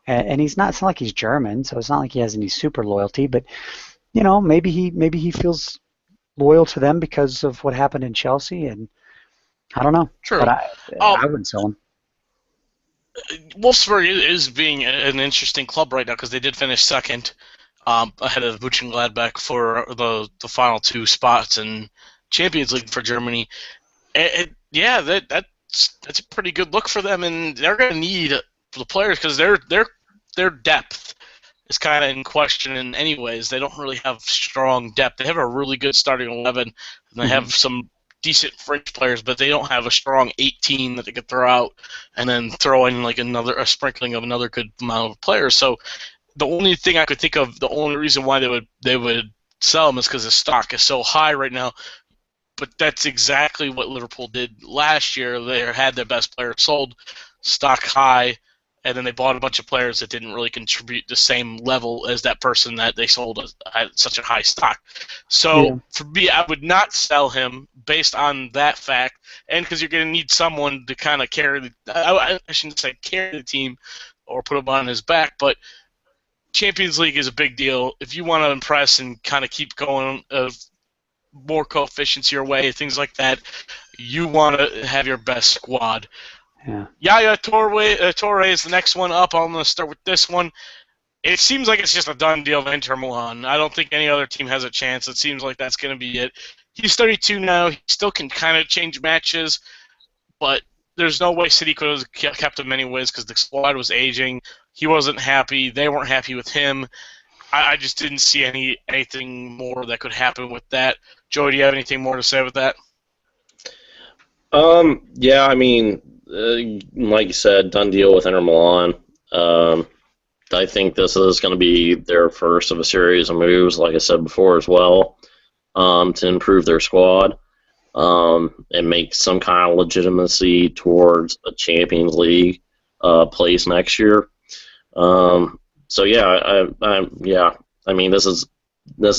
and it's not like he's German, so it's not like he has any super loyalty. But maybe he feels loyal to them because of what happened in Chelsea, and I don't know. True. But I wouldn't sell him. Wolfsburg is being an interesting club right now because they did finish second ahead of Mönchengladbach for the final 2 spots in Champions League for Germany. That's a pretty good look for them, and they're going to need the players because their depth is kind of in question in any ways. They don't really have strong depth. They have a really good starting 11, and they have some decent French players, but they don't have a strong 18 that they could throw out and then throw in like a sprinkling of another good amount of players. So the only thing I could think of, the only reason why they would sell them is because the stock is so high right now. But that's exactly what Liverpool did last year. They had their best player sold, stock high, and then they bought a bunch of players that didn't really contribute the same level as that person that they sold at such a high stock. So for me, I would not sell him based on that fact, and because you're going to need someone to kind of carry I shouldn't say carry the team or put him on his back, but Champions League is a big deal. If you want to impress and kind of keep going more coefficients your way, things like that, you want to have your best squad. Yaya Toure is the next one up. I'm going to start with this one. It seems like it's just a done deal of Inter Milan. I don't think any other team has a chance. It seems like that's going to be it. He's 32 now. He still can kind of change matches, but there's no way City could have kept him anyways because the squad was aging. He wasn't happy. They weren't happy with him. I just didn't see anything more that could happen with that. Joey, do you have anything more to say with that? Yeah, I mean, like you said, done deal with Inter Milan. I think this is going to be their first of a series of moves, like I said before as well, to improve their squad and make some kind of legitimacy towards a Champions League place next year. So yeah, I mean, this is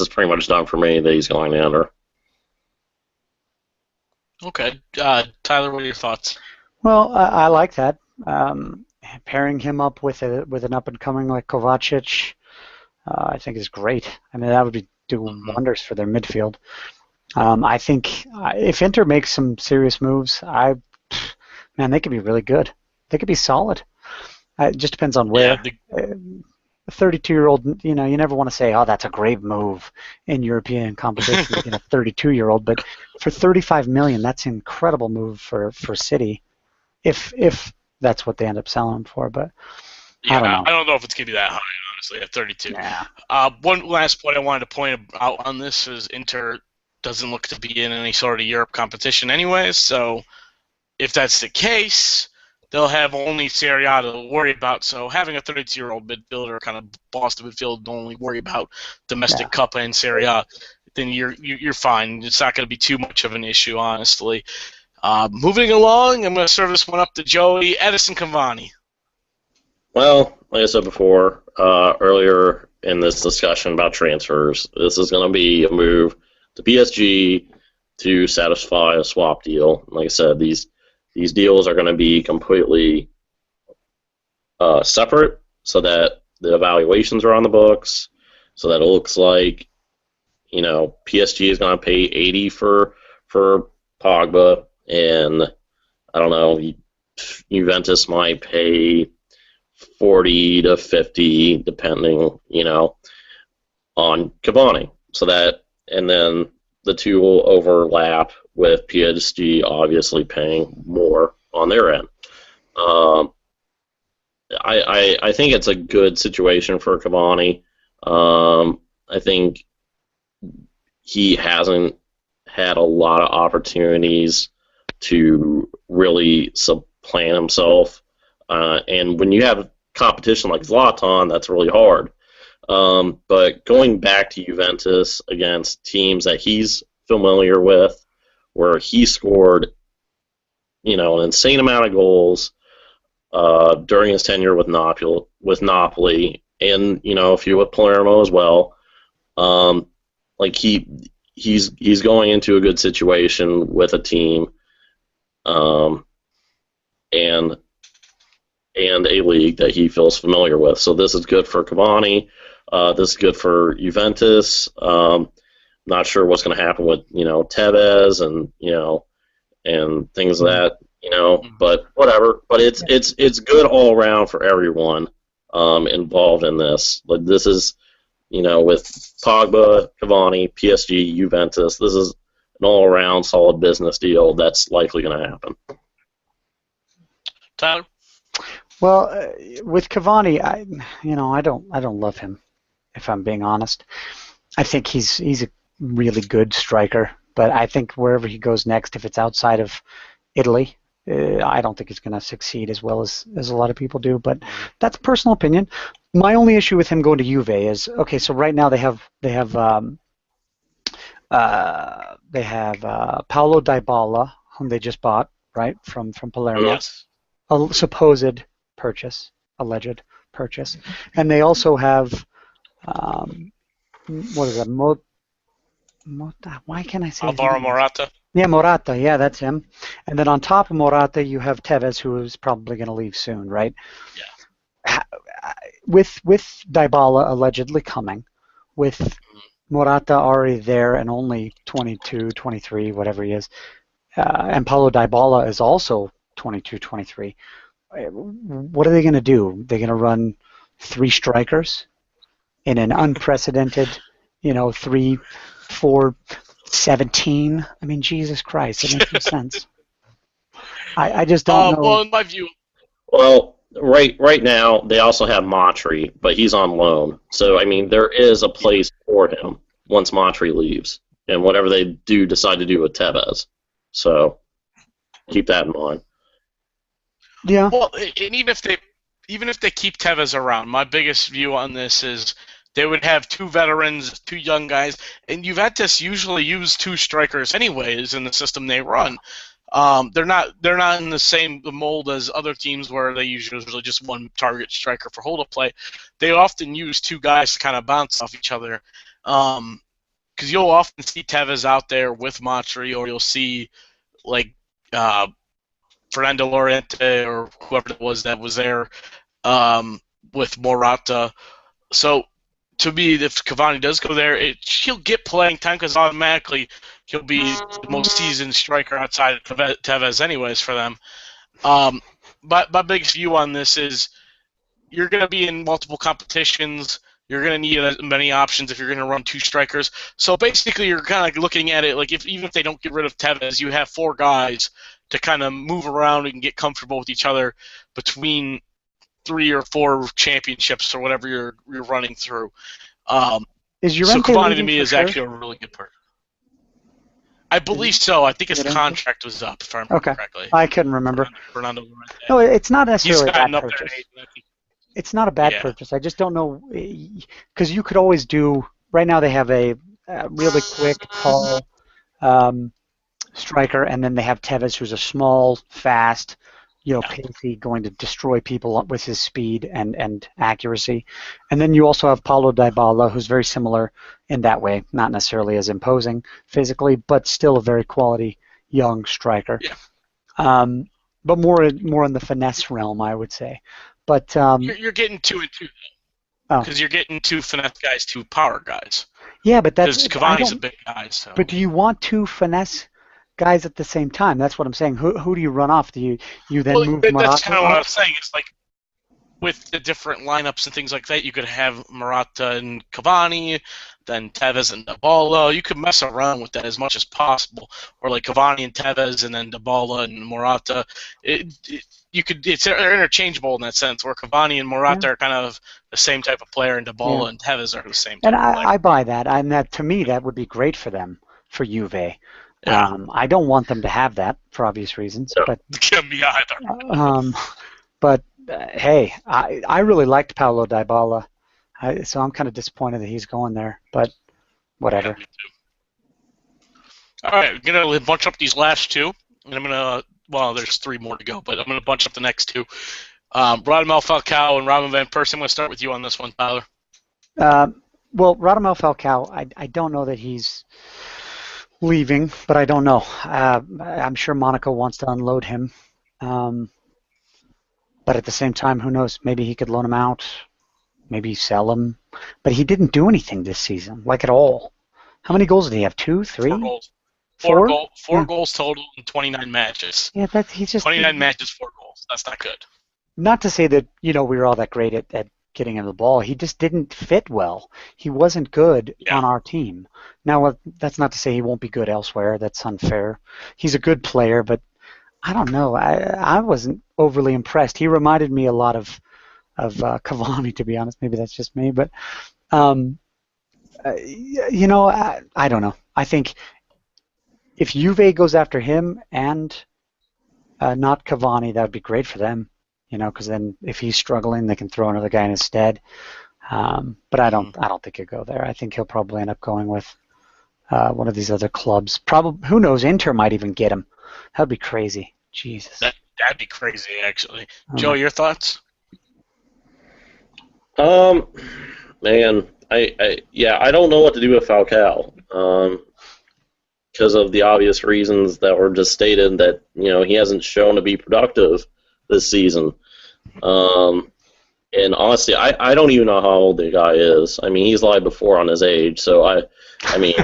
pretty much done for me that he's going to enter. Okay, Tyler, what are your thoughts? Well, I like that. Pairing him up with an up and coming like Kovacic, I think is great. I mean, that would do wonders for their midfield. I think if Inter makes some serious moves, man, they could be really good. They could be solid. It just depends on where. Yeah, a 32-year-old, you never want to say, oh, that's a great move in European competition to get a 32-year-old, but for 35 million, that's an incredible move for City, if that's what they end up selling him for. But yeah, I don't know if it's gonna be that high, honestly, at 32. Yeah. One last point I wanted to point out on this is Inter doesn't look to be in any sort of Europe competition anyways, so if that's the case, they'll have only Serie A to worry about. So having a 32-year-old midfielder, kind of boss the midfield, don't only worry about domestic cup and Serie A, then you're fine. It's not going to be too much of an issue, honestly. Moving along, I'm going to serve this one up to Joey. Edison Cavani. Well, like I said before, earlier in this discussion about transfers, this is going to be a move to PSG to satisfy a swap deal. Like I said, these deals are going to be completely separate, so that the evaluations are on the books, so that it looks like, PSG is going to pay 80 for Pogba, and I don't know, Juventus might pay 40 to 50, depending, on Cavani. So that, and then the two will overlap with PSG obviously paying more on their end. I think it's a good situation for Cavani. I think he hasn't had a lot of opportunities to really supplant himself. And when you have competition like Zlatan, that's really hard. But going back to Juventus against teams that he's familiar with, where he scored, an insane amount of goals during his tenure with Napoli, and a few with Palermo as well. He's going into a good situation with a team, and a league that he feels familiar with. So this is good for Cavani. This is good for Juventus. Not sure what's going to happen with Tevez and things of that, but whatever. But it's good all around for everyone involved in this. Like, this is, with Pogba, Cavani, PSG, Juventus, this is an all around solid business deal that's likely going to happen. Tyler? Well, with Cavani, I don't love him, if I'm being honest. I think he's a really good striker, but I think wherever he goes next, if it's outside of Italy, I don't think he's going to succeed as well as a lot of people do. But that's a personal opinion. My only issue with him going to Juve is, okay, so right now they have Paulo Dybala, whom they just bought, right, from Palermo. Yes. A supposed purchase, alleged purchase, and they also have what is that? Why can't I say? Alvaro Morata. Yeah, Morata. Yeah, that's him. And then on top of Morata, you have Tevez, who is probably going to leave soon, right? Yeah. With Dybala allegedly coming, with Morata already there and only 22, 23, whatever he is, and Paulo Dybala is also 22, 23. What are they going to do? They're going to run 3 strikers in an unprecedented, 3, 4, 17. I mean, Jesus Christ, it makes no sense. I just don't know. Well, in my view. Well, right now they also have Matri, but he's on loan. So I mean, there is a place for him once Matri leaves, and whatever they do decide to do with Tevez. So keep that in mind. Yeah. Well, and even if they even if they keep Tevez around, my biggest view on this is they would have 2 veterans, 2 young guys, and Juventus usually use 2 strikers anyways in the system they run. They're not in the same mold as other teams where they usually just one target striker for hold up play. They often use 2 guys to kind of bounce off each other. Because you'll often see Tevez out there with Matri, or you'll see like Fernando Llorente or whoever it was that was there with Morata. So to me, if Cavani does go there, he'll get playing time because automatically he'll be the most seasoned striker outside of Tevez anyways for them. But my biggest view on this is you're going to be in multiple competitions. You're going to need as many options if you're going to run 2 strikers. So basically, you're kind of looking at it like even if they don't get rid of Tevez, you have 4 guys to kind of move around and get comfortable with each other between 3 or 4 championships or whatever you're running through. Is so Llorente Cavani to leaving me for is sure? actually a really good person. I believe so. I think his Llorente? contract was up, if I remember Okay. correctly. I couldn't remember. Fernando Llorente. No, it's not He's necessarily a gotten bad up there in purchase. age. And I think It's not a bad purchase. I just don't know, because you could always do. Right now, they have a really quick, tall striker, and then they have Tevez, who's a small, fast, pacey, going to destroy people with his speed and accuracy. And then you also have Paulo Dybala, who's very similar in that way, not necessarily as imposing physically, but still a very quality young striker. Yeah. But more in the finesse realm, I would say. But you're getting 2 and 2 Oh. because you're getting 2 finesse guys, 2 power guys. Yeah, but that's Because Cavani's a big guy. So. But do you want 2 finesse guys at the same time? That's what I'm saying. Who do you run off? Do you then move Morata? That's kind of what I was saying. It's like with the different lineups and things like that, you could have Morata and Cavani, then Tevez and Dybala. You could mess around with that as much as possible, or like Cavani and Tevez, and then Dybala and Morata. It's interchangeable in that sense, where Cavani and Morata are kind of the same type of player, and Dybala and Tevez are the same type and of player. I buy that, and that to me that would be great for them, for Juve. Yeah. I don't want them to have that for obvious reasons, but me either. But hey, I really liked Paulo Dybala, so I'm kind of disappointed that he's going there. But whatever. Yeah, me too. All right, I'm gonna bunch up these last 2, and I'm gonna. Well, there's 3 more to go, but I'm gonna bunch up the next 2. Radamel Falcao and Robin van Persie. I'm gonna start with you on this one, Tyler. Well, Radamel Falcao, I don't know that he's leaving, but I don't know. I'm sure Monaco wants to unload him. But at the same time, who knows? Maybe he could loan him out, maybe sell him. But he didn't do anything this season, like at all. How many goals did he have? 2, 3? 4 goals. 4? Four goals total in 29 matches. Yeah, he's just 29 matches, 4 goals. That's not good. Not to say that we were all that great at getting him the ball. He just didn't fit well. He wasn't good on our team. Now, that's not to say he won't be good elsewhere. That's unfair. He's a good player, but I don't know. I wasn't overly impressed. He reminded me a lot of Cavani, to be honest. Maybe that's just me, but I don't know. I think if Juve goes after him and not Cavani, that would be great for them. Because then if he's struggling, they can throw another guy in his stead. But I don't think he'll go there. I think he'll probably end up going with one of these other clubs. Probably, who knows? Inter might even get him. That'd be crazy. Jesus. That'd be crazy, actually. Joe, your thoughts? Man, I don't know what to do with Falcao. Because of the obvious reasons that were just stated, that he hasn't shown to be productive this season. And honestly, I don't even know how old the guy is. I mean, he's lied before on his age, so I mean,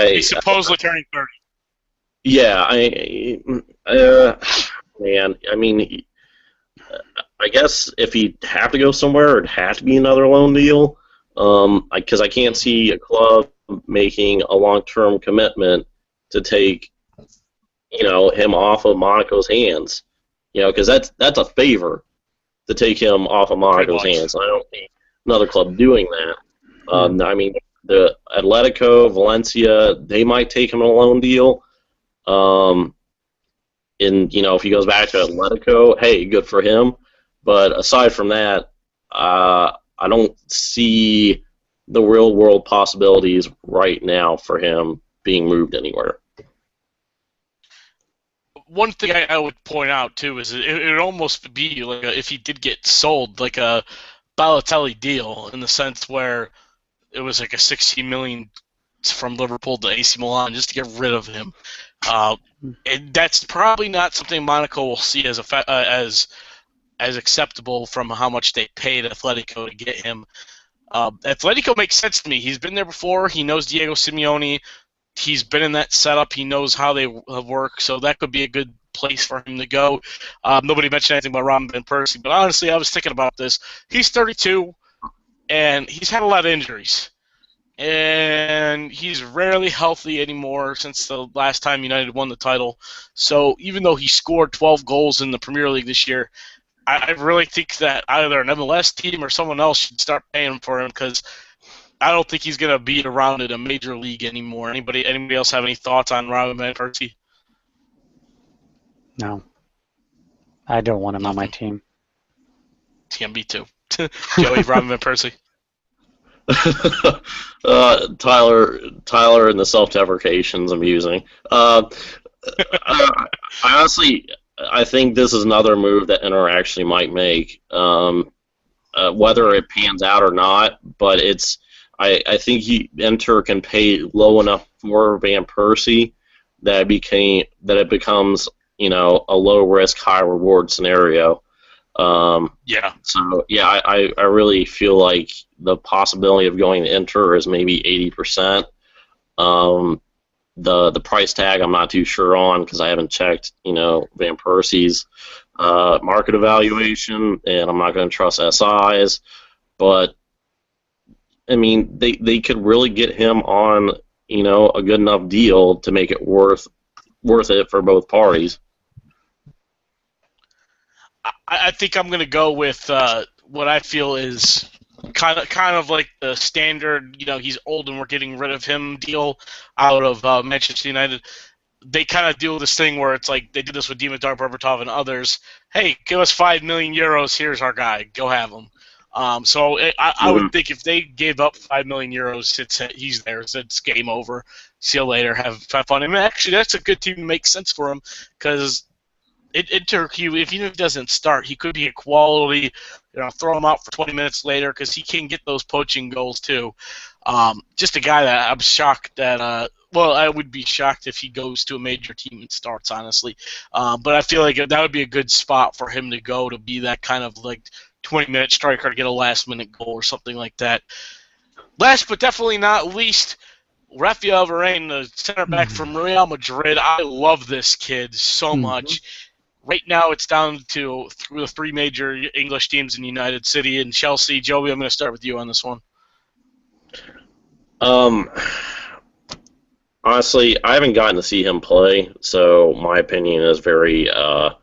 he's supposedly turning 30. Yeah, man, I mean, I guess if he'd have to go somewhere, it'd have to be another loan deal, because I can't see a club making a long-term commitment to take, him off of Monaco's hands, because that's a favor to take him off of Monaco's hands. I don't see another club doing that. I mean, the Atletico, Valencia, they might take him on a loan deal. And if he goes back to Atletico, hey, good for him. But aside from that, I don't see the real world possibilities right now for him being moved anywhere. One thing I would point out too is it would almost be like if he did get sold, like a Balotelli deal, in the sense where it was like a 16 million from Liverpool to AC Milan just to get rid of him. And that's probably not something Monaco will see as acceptable from how much they paid Atletico to get him. Atletico makes sense to me. He's been there before. He knows Diego Simeone. He's been in that setup. He knows how they work, so that could be a good place for him to go. Nobody mentioned anything about Robin Van Persie, but honestly, I was thinking about this. He's 32, and he's had a lot of injuries. And he's rarely healthy anymore since the last time United won the title. So even though he scored 12 goals in the Premier League this year, I really think that either an MLS team or someone else should start paying for him, because I don't think he's going to be around in a major league anymore. Anybody else have any thoughts on Robin Van Persie? No. I don't want him on my team. TMB too. Joey, Robin Van Persie. Tyler and the self-deprecation's amusing. Honestly, I think this is another move that Inter actually might make, whether it pans out or not. But I think Inter can pay low enough for Van Persie that it becomes a low risk, high reward scenario. Yeah. So yeah, I really feel like the possibility of going to Inter is maybe 80%. The price tag I'm not too sure on, because I haven't checked Van Persie's market evaluation, and I'm not going to trust SI's. But I mean, they could really get him on a good enough deal to make it worth it for both parties. I think I'm going to go with what I feel is kind of like the standard, he's old and we're getting rid of him deal out of Manchester United. They kind of do this thing where it's like they did this with Dimitar Berbatov and others. Hey, give us 5 million euros. Here's our guy. Go have him. So I would think if they gave up 5 million euros, he's there. It's game over. See you later. Have fun. I mean, actually, that's a good team to make sense for him, because in Turkey, if he doesn't start, he could be a quality. Throw him out for 20 minutes later, because he can get those poaching goals too. Just a guy that I'm shocked that. Well, I would be shocked if he goes to a major team and starts, honestly. But I feel like that would be a good spot for him to go, to be that kind of like 20-minute striker to get a last-minute goal or something like that. Last but definitely not least, Rafael Varane, the center back from Real Madrid. I love this kid so much. Right now, it's down to the three major English teams in United City and Chelsea. Joey, I'm going to start with you on this one. Honestly, I haven't gotten to see him play, so my opinion is very, I'm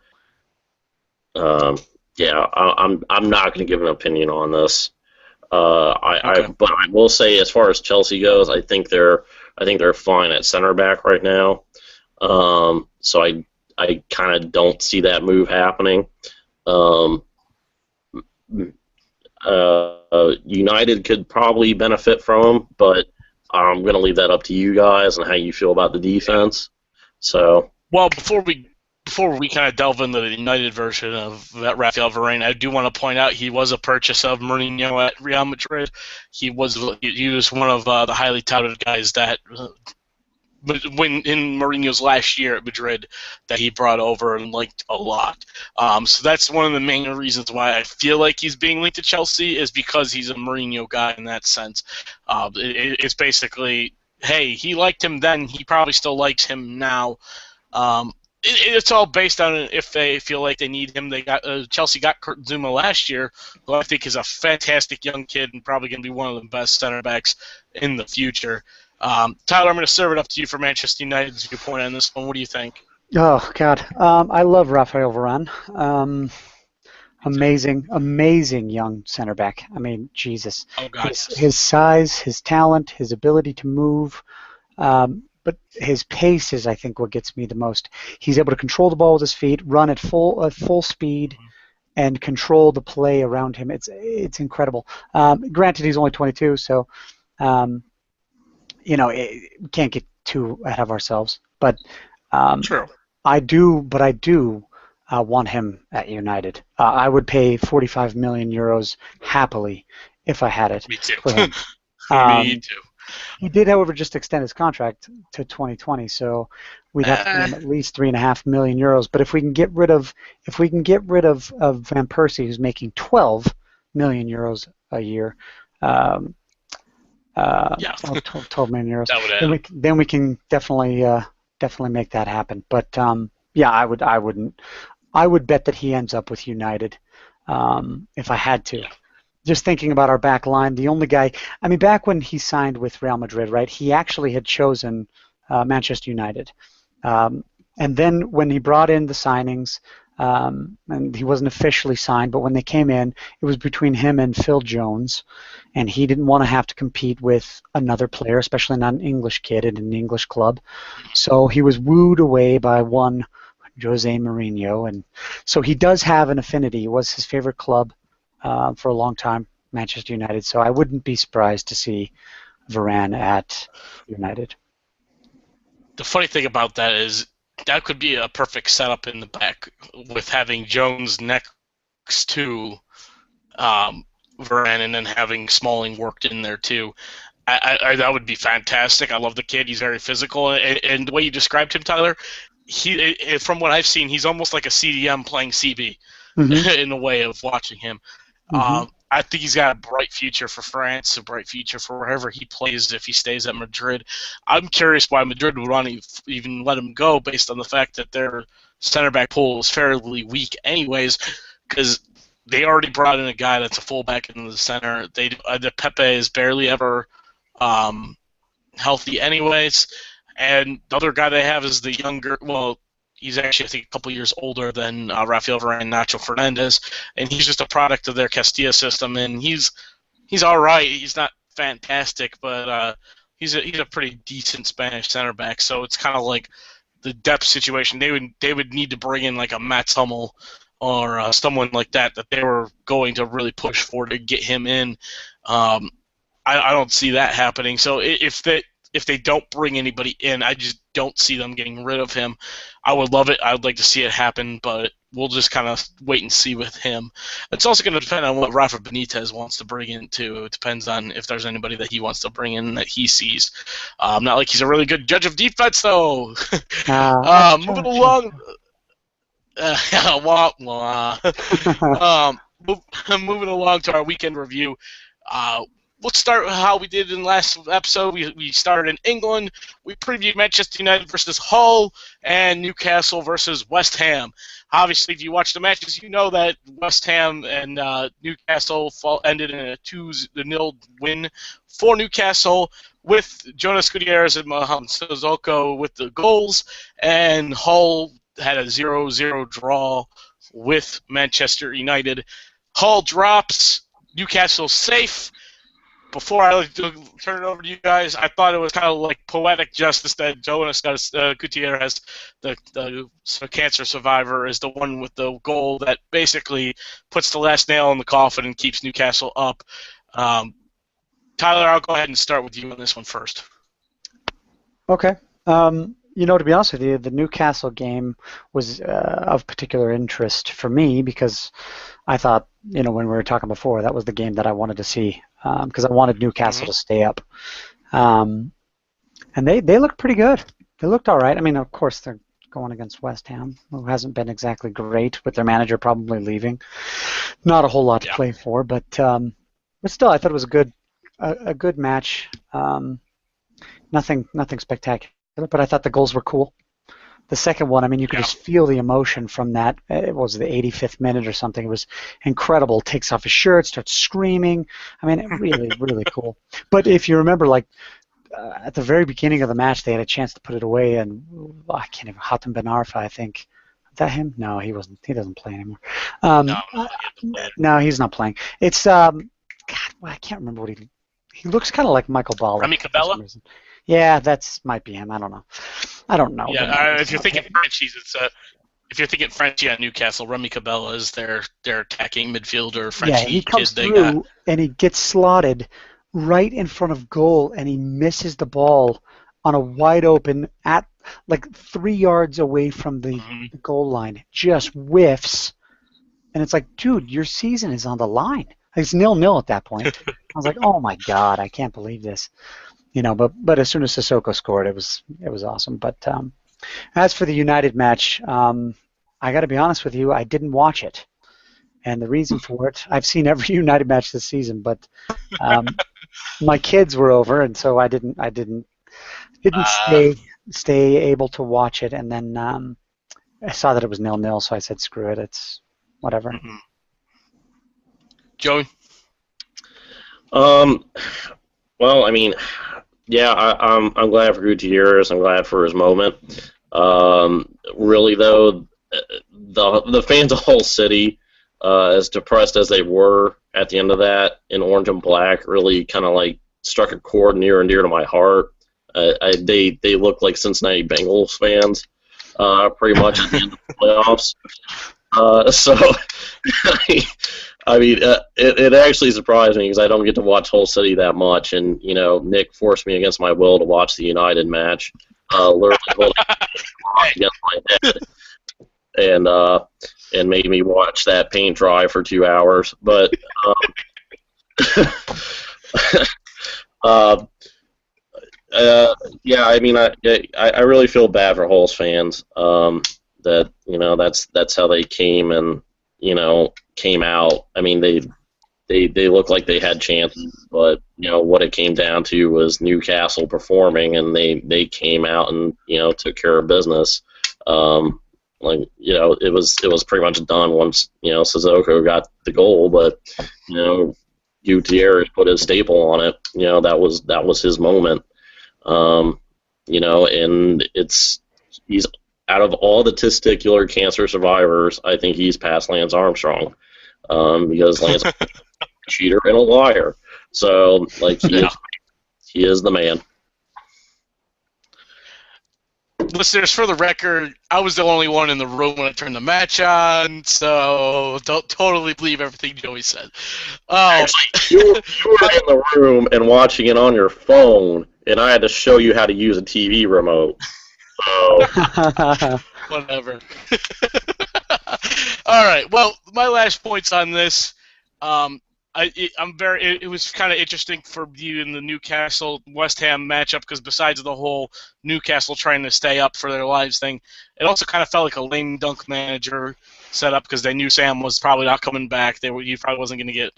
not going to give an opinion on this. But I will say, as far as Chelsea goes, I think they're fine at center back right now. So I kind of don't see that move happening. United could probably benefit from him, but I'm going to leave that up to you guys and how you feel about the defense. So, well, before we kind of delve into the United version of Rafael Varane, I do want to point out he was a purchase of Mourinho at Real Madrid. He was one of the highly touted guys that when in Mourinho's last year at Madrid that he brought over and liked a lot. So that's one of the main reasons why I feel like he's being linked to Chelsea, is because he's a Mourinho guy in that sense. It's basically, hey, he liked him then, he probably still likes him now. It's all based on if they feel like they need him. Chelsea got Kurt Zouma last year, who I think is a fantastic young kid and probably going to be one of the best center backs in the future. Tyler, I'm going to serve it up to you for Manchester United's viewpoint on this one. What do you think? Oh, God. I love Rafael Varane. Amazing young center back. I mean, Jesus. Oh, God. His size, his talent, his ability to move. But but his pace is, I think, what gets me the most. He's able to control the ball with his feet, run at full speed, and control the play around him. It's incredible. Granted, he's only 22, so we can't get too ahead of ourselves. But True. I do want him at United. I would pay 45 million euros happily if I had it. Me too. For him. Me too. He did, however, just extend his contract to 2020, so we'd have to pay him at least 3.5 million euros. But if we can get rid of Van Persie, who's making 12 million euros a year, 12 million euros, then we can definitely make that happen. But I would bet that he ends up with United if I had to. Yeah. Just thinking about our back line, the only guy, I mean, back when he signed with Real Madrid, right, he actually had chosen Manchester United. And then when he brought in the signings, and he wasn't officially signed, but when they came in, it was between him and Phil Jones, and he didn't want to have to compete with another player, especially not an English kid in an English club. So he was wooed away by one Jose Mourinho, and so he does have an affinity. It was his favorite club for a long time, Manchester United. So I wouldn't be surprised to see Varane at United. The funny thing about that is that could be a perfect setup in the back with having Jones next to Varane and then having Smalling worked in there too. That would be fantastic. I love the kid. He's very physical. And the way you described him, Tyler, from what I've seen, he's almost like a CDM playing CB in a way of watching him. I think he's got a bright future for France, a bright future for wherever he plays if he stays at Madrid. I'm curious why Madrid would want to even let him go based on the fact that their center back pool is fairly weak anyways, because they already brought in a guy that's a fullback in the center. The Pepe is barely ever healthy anyways, and the other guy they have is the younger, well, he's actually, I think, a couple years older than Rafael Varane and Nacho Fernandez, and he's just a product of their Castilla system, and he's all right. He's not fantastic, but he's a pretty decent Spanish center back. So it's kind of like the depth situation. They would need to bring in like a Mats Hummel or someone like that they were going to really push for to get him in. I don't see that happening. So if they don't bring anybody in, I just don't see them getting rid of him. I would love it. I would like to see it happen, but we'll just kind of wait and see with him. It's also going to depend on what Rafa Benitez wants to bring in, too. It depends on if there's anybody that he wants to bring in that he sees. Not like he's a really good judge of defense, though. Moving along. Moving along to our weekend review. Let's start with how we did in the last episode. We started in England. We previewed Manchester United versus Hull and Newcastle versus West Ham. Obviously, if you watch the matches, you know that West Ham and Newcastle ended in a 2-0 win for Newcastle with Jonas Gutierrez and Mohamed Sissoko with the goals, and Hull had a 0-0 draw with Manchester United. Hull drops, Newcastle safe. Before I turn it over to you guys, I thought it was kind of like poetic justice that Jonas Gutierrez, the cancer survivor, is the one with the goal that basically puts the last nail in the coffin and keeps Newcastle up. Tyler, I'll go ahead and start with you on this one first. Okay. To be honest with you, the Newcastle game was of particular interest for me because I thought, when we were talking before, that was the game that I wanted to see because I wanted Newcastle to stay up. And they looked pretty good. They looked all right. I mean, of course, they're going against West Ham, who hasn't been exactly great with their manager probably leaving. Not a whole lot to play for, but still, I thought it was a good match. Nothing spectacular. But I thought the goals were cool. The second one, I mean, you could just feel the emotion from that. It was the 85th minute or something. It was incredible. Takes off his shirt, starts screaming. I mean, really, really cool. But if you remember, at the very beginning of the match, they had a chance to put it away, and I can't even. Hatem Ben Arfa, I think. Is that him? No, he wasn't. He doesn't play anymore. No, he's not playing. It's God. Well, I can't remember what He looks kind of like Michael Ballack Remy for Cabella? some reason. Yeah, that's might be him. I don't know. I don't know. Yeah, but if you're thinking Frenchies, if you're thinking Frenchie at Newcastle, Remy Cabella is their attacking midfielder yeah, he Frenchie kid comes they got. through and he gets slotted right in front of goal, and he misses the ball on a wide open at like 3 yards away from the Mhm. goal line. Just whiffs, and it's like, dude, your season is on the line. It's 0-0 at that point. I was like, oh my god, I can't believe this. But as soon as Sissoko scored, it was awesome. But as for the United match, I got to be honest with you, I didn't watch it, and the reason for it, I've seen every United match this season, but my kids were over, and so I didn't stay able to watch it, and then I saw that it was 0-0, so I said, screw it, it's whatever. Mm-hmm. Joey? Well, I mean, yeah, I'm glad for Gutierrez. I'm glad for his moment. Really, though, the fans of Hull City, as depressed as they were at the end of that in orange and black, really kind of like struck a chord near and dear to my heart. They look like Cincinnati Bengals fans, pretty much at the end of the playoffs. So, I mean, it actually surprised me because I don't get to watch Hull City that much, and Nick forced me against my will to watch the United match, literally holding against my head, and made me watch that paint dry for 2 hours. But yeah, I mean, I really feel bad for Hull's fans. That that's how they came and came out. I mean, they looked like they had chances, but what it came down to was Newcastle performing, and they came out and took care of business. It was pretty much done once Sissoko got the goal, but Gutierrez put his staple on it. That was his moment. And he's out of all the testicular cancer survivors, I think he's past Lance Armstrong, because Lance is a cheater and a liar. So, he is the man. Listeners, for the record, I was the only one in the room when I turned the match on, so don't totally believe everything Joey said. Actually, you were in the room and watching it on your phone, and I had to show you how to use a TV remote. So. Whatever. All right. Well, my last points on this. It was kind of interesting for you in the Newcastle West Ham matchup because besides the whole Newcastle trying to stay up for their lives thing, it also kind of felt like a lame dunk manager setup because they knew Sam was probably not coming back. He probably wasn't going to get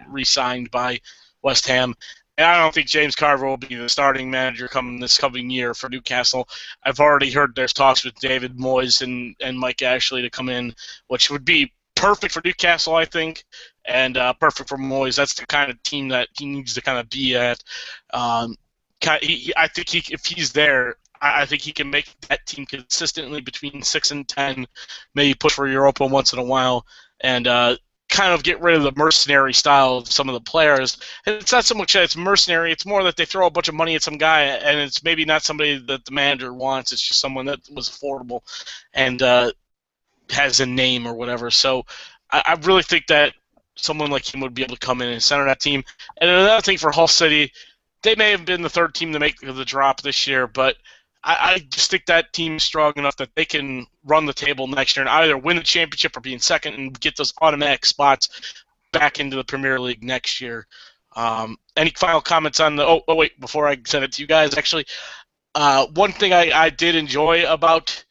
re-signed by West Ham. And I don't think James Carver will be the starting manager this coming year for Newcastle. I've already heard there's talks with David Moyes and Mike Ashley to come in, which would be perfect for Newcastle, I think, and perfect for Moyes. That's the kind of team that he needs to kind of be at. I think if he's there, I think he can make that team consistently between 6 and 10, maybe push for Europa once in a while, and kind of get rid of the mercenary style of some of the players. And it's not so much that it's mercenary, it's more that they throw a bunch of money at some guy, and it's maybe not somebody that the manager wants, it's just someone that was affordable and has a name or whatever. So I really think that someone like him would be able to come in and center that team. And another thing for Hull City, they may have been the third team to make the drop this year, but I just think that team's strong enough that they can run the table next year and either win the championship or be in second and get those automatic spots back into the Premier League next year. Any final comments on the? Oh, wait, before I send it to you guys, actually, one thing I did enjoy about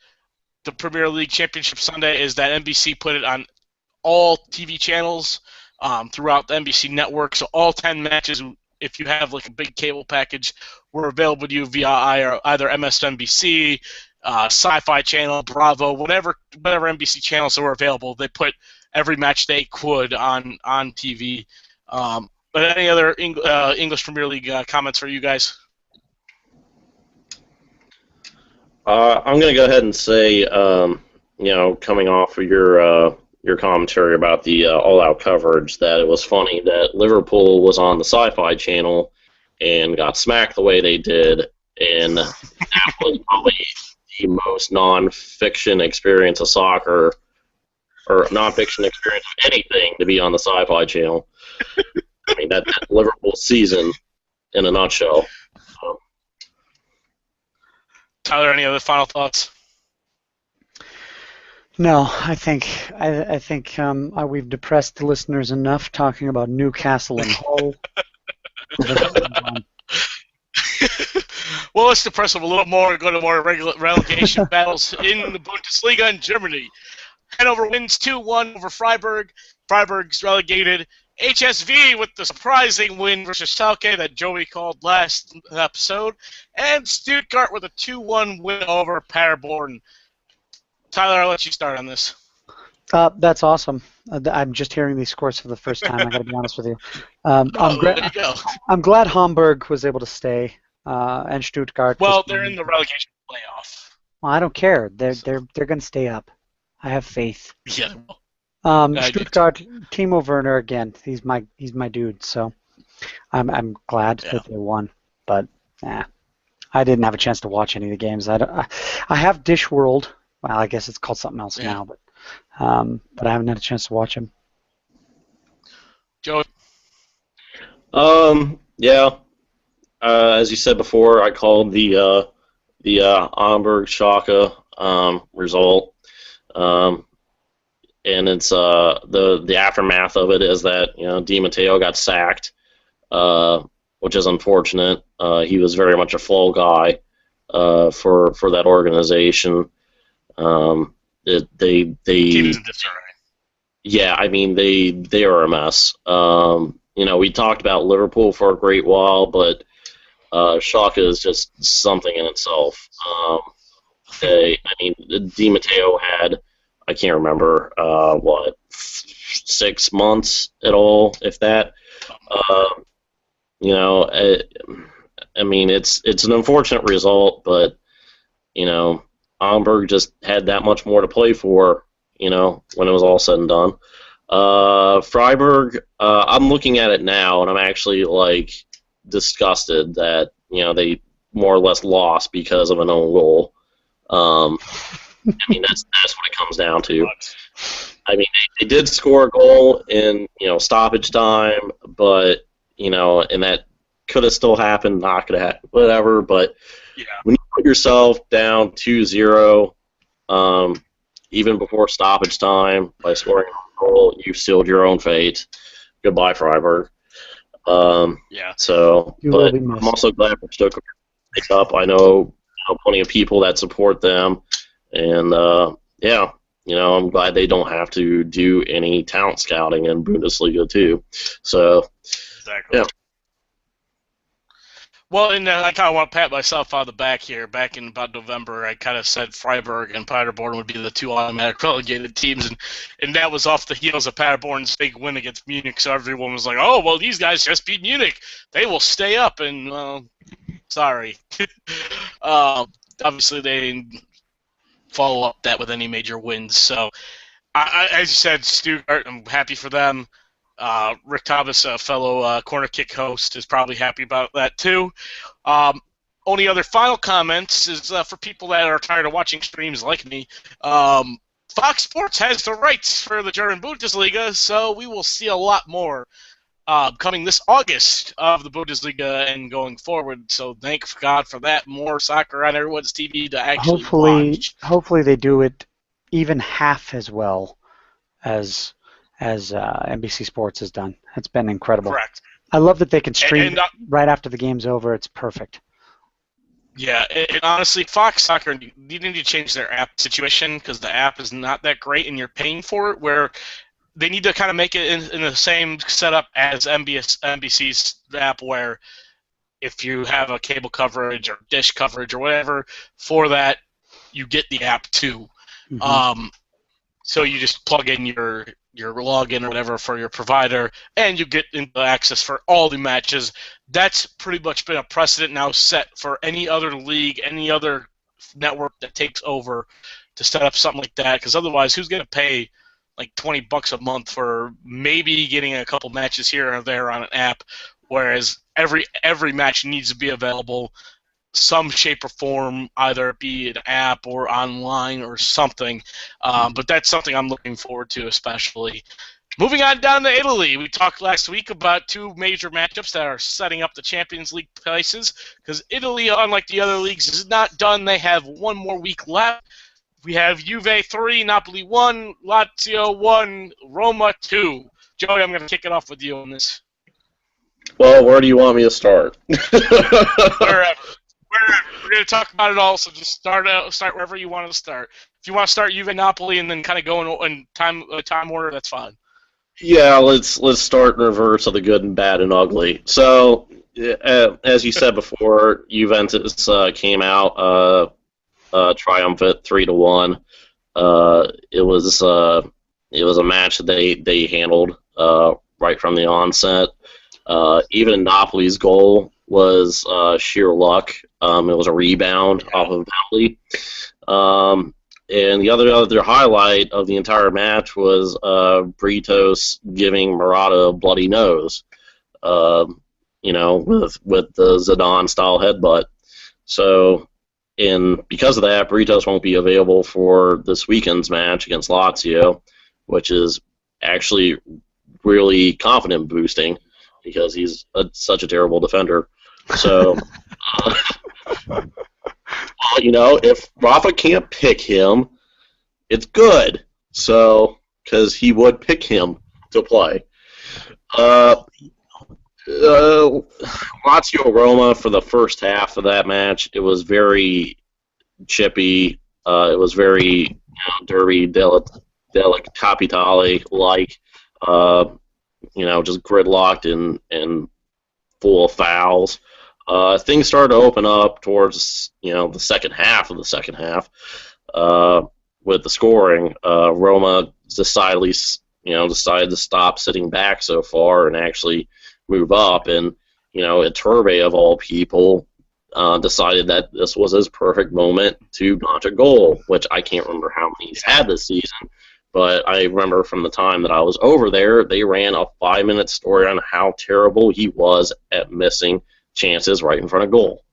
the Premier League Championship Sunday is that NBC put it on all TV channels throughout the NBC network, so all 10 matches, if you have like a big cable package, were available to you via either MSNBC, Sci-Fi Channel, Bravo, whatever NBC channels that were available. They put every match they could on TV. But any other English Premier League comments for you guys? I'm going to go ahead and say, coming off of your commentary about the all-out coverage, that it was funny that Liverpool was on the Sci-Fi Channel and got smacked the way they did, and that was probably the most non-fiction experience of soccer, or non-fiction experience of anything, to be on the Sci-Fi Channel. I mean, that Liverpool season in a nutshell. Tyler, any other final thoughts? No, I think we've depressed the listeners enough talking about Newcastle and Hull. Well, let's depress them a little more and go to more regular relegation battles in the Bundesliga in Germany. Hanover wins 2-1 over Freiburg. Freiburg's relegated. HSV with the surprising win versus Schalke that Joey called last episode. And Stuttgart with a 2-1 win over Paderborn. Tyler, I'll let you start on this. That's awesome. I'm just hearing these scores for the first time. I got to be honest with you. There you go. I'm glad Hamburg was able to stay, and Stuttgart. Well, they're in the relegation playoff. Well, I don't care. They're going to stay up. I have faith. Yeah. Stuttgart, Timo Werner again. He's my dude. So I'm glad that they won. But I didn't have a chance to watch any of the games. I have Dish World. Well, I guess it's called something else now, but I haven't had a chance to watch him. Joe? Yeah. As you said before, I called the Hamburg Schalke result, and it's the aftermath of it is that Di Matteo got sacked, which is unfortunate. He was very much a fall guy for that organization. Team's in disarray. Yeah, I mean they are a mess. We talked about Liverpool for a great while, but Schalke is just something in itself. Di Matteo had, I can't remember 6 months at all, if that. It's an unfortunate result, but Hamburg just had that much more to play for, when it was all said and done. Freiburg, I'm looking at it now, and I'm actually, disgusted that, they more or less lost because of an own goal. That's what it comes down to. I mean, they did score a goal in, stoppage time, but, and that could have still happened, not could have happened, whatever, but when you put yourself down 2-0, even before stoppage time, by scoring a goal, you've sealed your own fate. Goodbye, Freiburg. So, but I'm also glad for Stuttgart to pick up. I know plenty of people that support them, and I'm glad they don't have to do any talent scouting in Bundesliga too. So, exactly. Yeah. Well, and I kind of want to pat myself on the back here. Back in about November, I kind of said Freiburg and Paderborn would be the two automatic relegated teams, and that was off the heels of Paderborn's big win against Munich. So everyone was like, "Oh, well, these guys just beat Munich; they will stay up." And well, sorry, obviously they didn't follow up that with any major wins. So, as you said, Stuttgart, I'm happy for them. Rick Thomas, a fellow corner kick host, is probably happy about that too. Only other final comments is for people that are tired of watching streams like me. Fox Sports has the rights for the German Bundesliga, so we will see a lot more coming this August of the Bundesliga and going forward. So thank God for that. More soccer on everyone's TV to actually watch. Hopefully they do it even half as well as NBC Sports has done. It's been incredible. Correct. I love that they can stream right after the game's over. It's perfect. Yeah, and honestly, Fox Soccer, you need to change their app situation because the app is not that great and you're paying for it, where they need to kind of make it in the same setup as NBC's app, where if you have a cable coverage or dish coverage or whatever for that, you get the app too. Mm-hmm. So you just plug in your login or whatever for your provider, and you get into access for all the matches. That's pretty much been a precedent now set for any other league, any other network that takes over to set up something like that, because otherwise who's going to pay like $20 a month for maybe getting a couple matches here or there on an app whereas every match needs to be available some shape or form, either be an app or online or something. But that's something I'm looking forward to, especially. Moving on down to Italy, we talked last week about two major matchups that are setting up the Champions League places, because Italy, unlike the other leagues, is not done. They have one more week left. We have Juve 3, Napoli 1, Lazio 1, Roma 2. Joey, I'm going to kick it off with you on this. Well, where do you want me to start? Wherever. We're going to talk about it all, so just start wherever you want to start. If you want to start Juve Napoli and then kind of go in time order, that's fine. Yeah, let's start in reverse of the good and bad and ugly. So, as you said before, Juventus came out triumphant 3-1. It was a match that they handled right from the onset. Even Napoli's goal was sheer luck. It was a rebound off of Napoli. And the other highlight of the entire match was Britos giving Murata a bloody nose, with the Zidane-style headbutt. So, because of that, Britos won't be available for this weekend's match against Lazio, which is actually really confident boosting because he's such a terrible defender. So, if Rafa can't pick him, it's good. So, because he would pick him to play. Lazio Roma for the first half of that match, it was very chippy. It was very Derby della Capitale like, just gridlocked and full of fouls. Things started to open up towards the second half of the second half with the scoring. Roma decided to stop sitting back so far and actually move up, and Iturbe of all people decided that this was his perfect moment to notch a goal, which I can't remember how many he's had this season, but I remember from the time that I was over there, they ran a 5-minute story on how terrible he was at missing chances right in front of goal.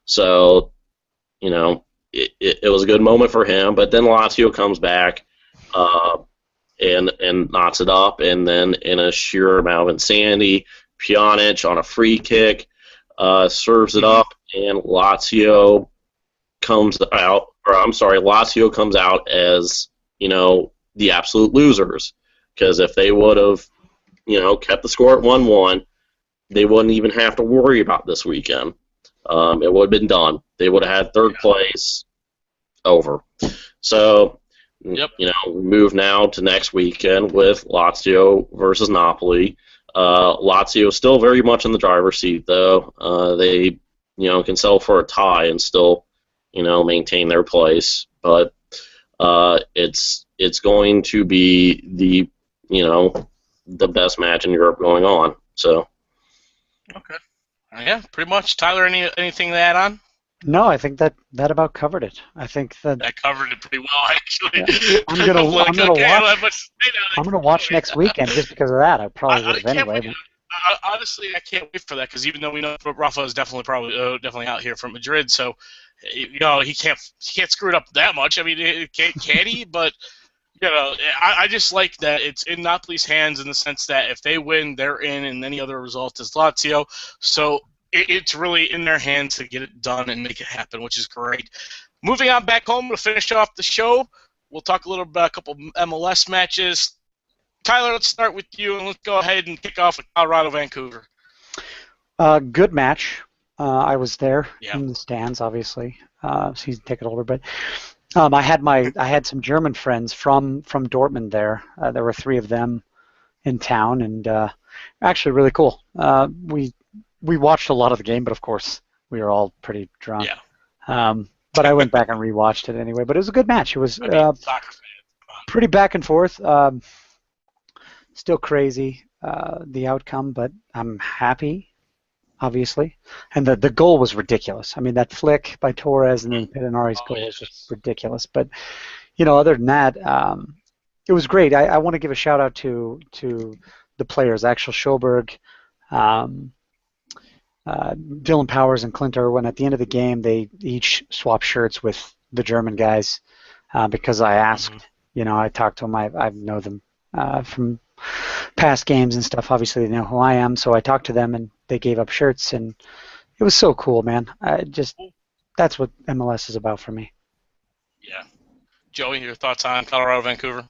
So, it was a good moment for him, but then Lazio comes back and knocks it up, and then in a sheer amount of insanity, Pjanic on a free kick serves it up, and Lazio comes out as, the absolute losers. Because if they would have, kept the score at 1-1, they wouldn't even have to worry about this weekend. It would have been done. They would have had third place over. So, we move now to next weekend with Lazio versus Napoli. Lazio still very much in the driver's seat, though. They, can settle for a tie and still, maintain their place. But it's going to be the best match in Europe going on. So. Okay. Yeah, pretty much. Tyler, anything to add on? No, I think that about covered it. I think that covered it pretty well, actually. Yeah. I'm gonna watch next weekend just because of that. I probably would have anyway. Honestly, I can't wait for that because even though we know Rafa is definitely out here from Madrid, so he can't screw it up that much. I mean, can he? But I just like that it's in Napoli's hands in the sense that if they win, they're in, and any other result is Lazio. So it's really in their hands to get it done and make it happen, which is great. Moving on back home to finish off the show, we'll talk a little about a couple MLS matches. Tyler, let's start with you, and let's go ahead and kick off with Colorado-Vancouver. Good match. I was there in the stands, obviously. Season ticket holder, but I had some German friends from Dortmund there. There were 3 of them in town, and actually really cool. We watched a lot of the game, but of course we were all pretty drunk. Yeah. But I went back and rewatched it anyway. But it was a good match. It was pretty back and forth. Still crazy, the outcome, but I'm happy, obviously. And the goal was ridiculous. I mean, that flick by Torres and then Pedinari's goal was just ridiculous. But, other than that, it was great. I want to give a shout out to the players, Axel Sjoberg, Dylan Powers and Clint Irwin, at the end of the game, they each swapped shirts with the German guys because I asked. I talked to them. I know them from past games and stuff. Obviously, they know who I am, so I talked to them, and they gave up shirts, and it was so cool, man. That's what MLS is about for me. Yeah. Joey, your thoughts on Colorado, Vancouver?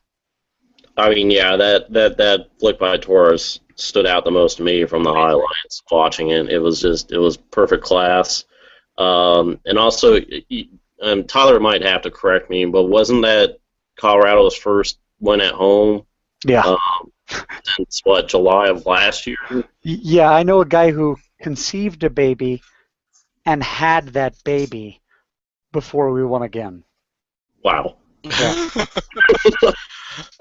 I mean, yeah, that flick by Torres stood out the most to me from the highlights. Watching it, it was perfect class. And also, Tyler might have to correct me, but wasn't that Colorado's first win at home? Yeah. Since July of last year? Yeah, I know a guy who conceived a baby and had that baby before we won again. Wow. Yeah.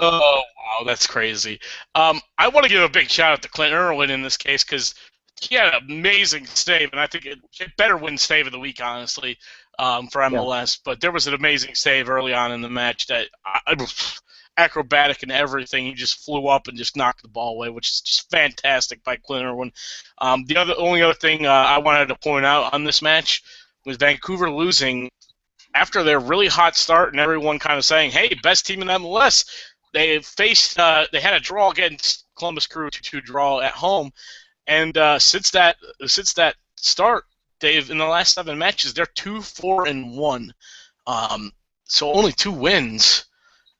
Oh, wow, that's crazy. I want to give a big shout out to Clint Irwin in this case because he had an amazing save, and I think it better win save of the week, honestly, for MLS. Yeah. But there was an amazing save early on in the match that acrobatic and everything. He just flew up and just knocked the ball away, which is just fantastic by Clint Irwin. The only other thing I wanted to point out on this match was Vancouver losing after their really hot start and everyone kind of saying, hey, best team in MLS. They had a draw against Columbus Crew, 2-2 draw at home. And since that start, in the last 7 matches, they're 2-4-1. So only 2 wins.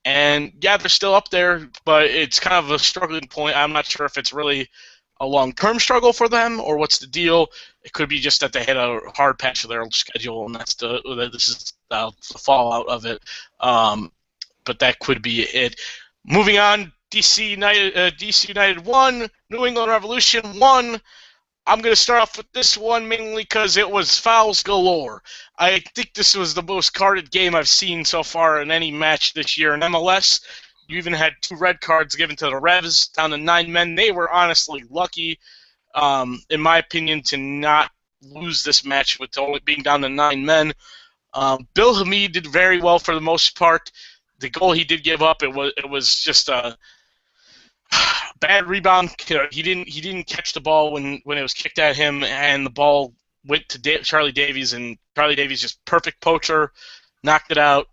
And, yeah, they're still up there, but it's kind of a struggling point. I'm not sure if it's really a long-term struggle for them or what's the deal. It could be just that they hit a hard patch of their schedule, and this is the fallout of it. But that could be it. Moving on, DC United 1, New England Revolution 1. I'm going to start off with this one mainly because it was fouls galore. I think this was the most carded game I've seen so far in any match this year in MLS. You even had 2 red cards given to the Revs, down to 9 men. They were honestly lucky, in my opinion, to not lose this match with only being down to 9 men. Bill Hamid did very well for the most part. The goal he did give up, it was just a bad rebound. He didn't catch the ball when it was kicked at him, and the ball went to Charlie Davies, and Charlie Davies just perfect poacher, knocked it out,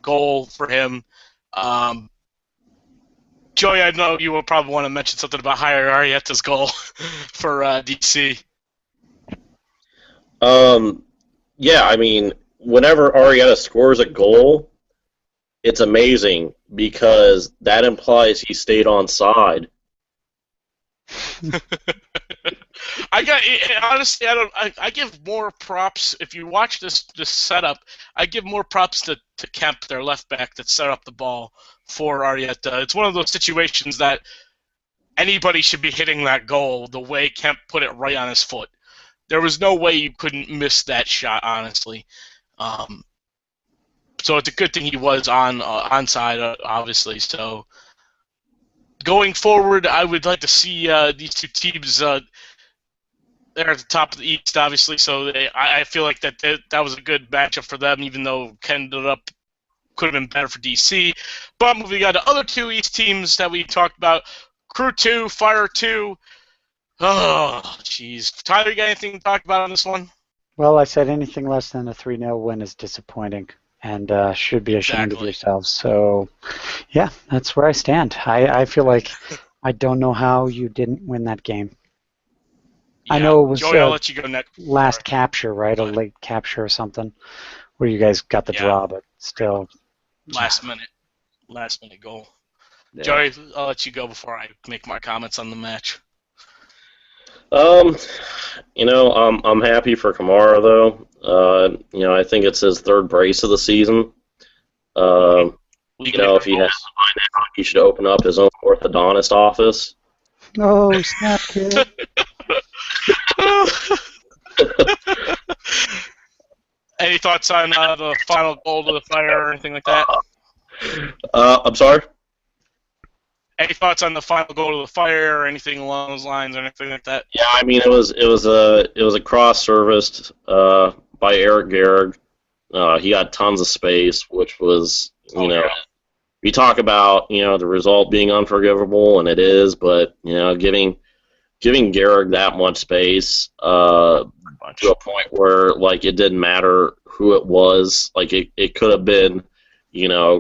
goal for him. Joey, I know you will probably want to mention something about Jair Arrieta's goal for DC. Yeah, I mean, whenever Arrieta scores a goal, it's amazing because that implies he stayed on side. Honestly, I give more props if you watch this setup. I give more props to Kemp, their left back, that set up the ball for Arrieta. It's one of those situations that anybody should be hitting that goal the way Kemp put it right on his foot. There was no way you couldn't miss that shot, honestly. So it's a good thing he was on side, obviously. So going forward, I would like to see these 2 teams. They're at the top of the East, obviously. So I feel like that was a good matchup for them, even though ended up could have been better for DC. But moving on to other 2 East teams that we talked about, Crew 2, Fire 2. Oh, jeez. Tyler, you got anything to talk about on this one? Well, I said anything less than a 3-0 win is disappointing and should be ashamed of yourselves. So, yeah, that's where I stand. I feel like I don't know how you didn't win that game. Yeah. I know it was Joey, I'll let you go next. Last capture, right? A late capture or something where you guys got the draw, but still. Last minute goal. Yeah. Joey, I'll let you go before I make my comments on the match. I'm happy for Kamara though. I think it's his 3rd brace of the season. If he has to find out, he should open up his own orthodontist office. Oh, snap, kid. Any thoughts on the final goal to the Fire or anything like that? I'm sorry? Any thoughts on the final goal to the Fire or anything along those lines or anything like that? Yeah, I mean it was a cross serviced by Eric Gehrig. He got tons of space, which was we talk about the result being unforgivable, and it is, but giving giving Garrick that much space to a point where like it didn't matter who it was. Like it could have been,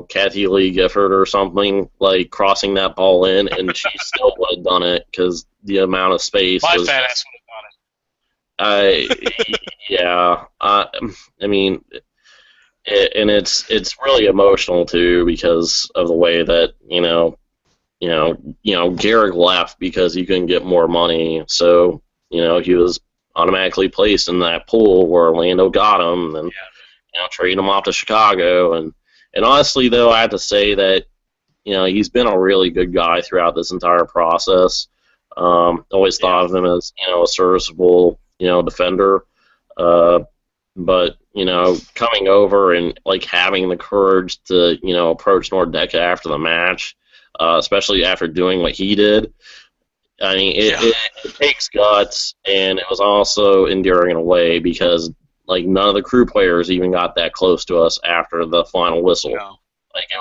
Kathy Lee Gifford or something, like crossing that ball in, and she still would have done it because the amount of space My was. fat ass would have done it. Yeah. I mean, and it's really emotional too because of the way that Garrick left because he couldn't get more money, so he was automatically placed in that pool where Orlando got him, and trading him off to Chicago, and honestly though, I have to say that he's been a really good guy throughout this entire process. Always thought of him as a serviceable defender, but coming over and like having the courage to approach Nordecke after the match. Especially after doing what he did. I mean, it takes guts, and it was also endearing in a way because like none of the crew players even got that close to us after the final whistle. No. Like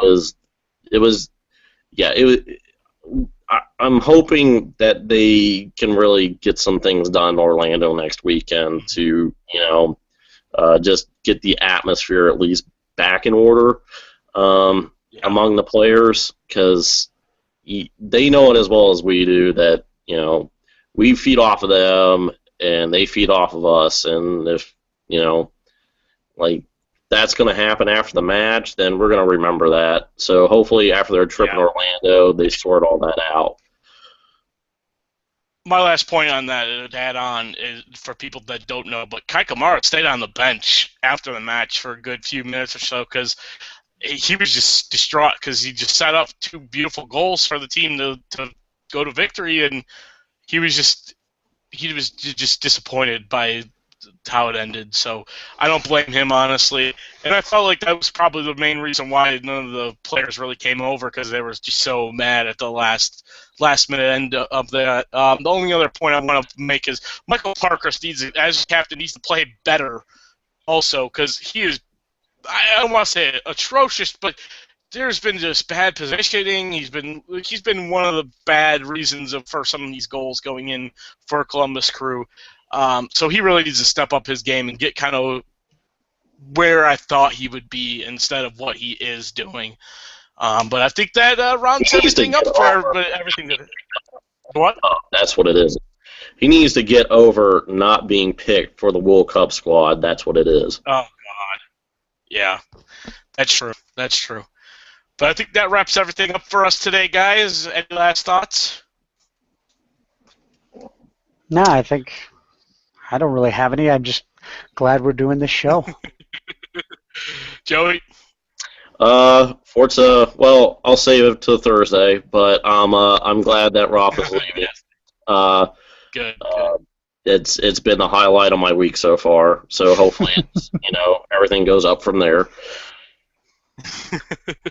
I'm hoping that they can really get some things done in Orlando next weekend to just get the atmosphere at least back in order. Among the players, because they know it as well as we do that we feed off of them and they feed off of us, and if like that's going to happen after the match, then we're going to remember that. So hopefully after their trip in Orlando, they sort all that out. My last point on that to add on is for people that don't know, but Kai Kamara stayed on the bench after the match for a good few minutes or so because he was just distraught because he just set up two beautiful goals for the team to go to victory, and he was just disappointed by how it ended. So I don't blame him, honestly. And I felt like that was probably the main reason why none of the players really came over, because they were just so mad at the last minute end of that. The only other point I want to make is Michael Parkhurst as captain needs to play better also, because he is, I don't want to say atrocious, but there's been just bad positioning. He's been one of the bad reasons for some of these goals going in for Columbus Crew. So he really needs to step up his game and get kind of where I thought he would be instead of what he is doing. But I think that rounds everything up for everything. What? Oh, that's what it is. He needs to get over not being picked for the World Cup squad. That's what it is. Oh, God. Yeah, that's true. That's true. But I think that wraps everything up for us today, guys. Any last thoughts? No, I think I don't really have any. I'm just glad we're doing this show. Joey? Forza, well, I'll save it to Thursday, but I'm glad that Roth is leaving. Good. It's been the highlight of my week so far, so hopefully it's, everything goes up from there.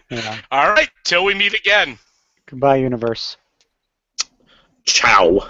Yeah. All right, till we meet again. Goodbye, universe. Ciao.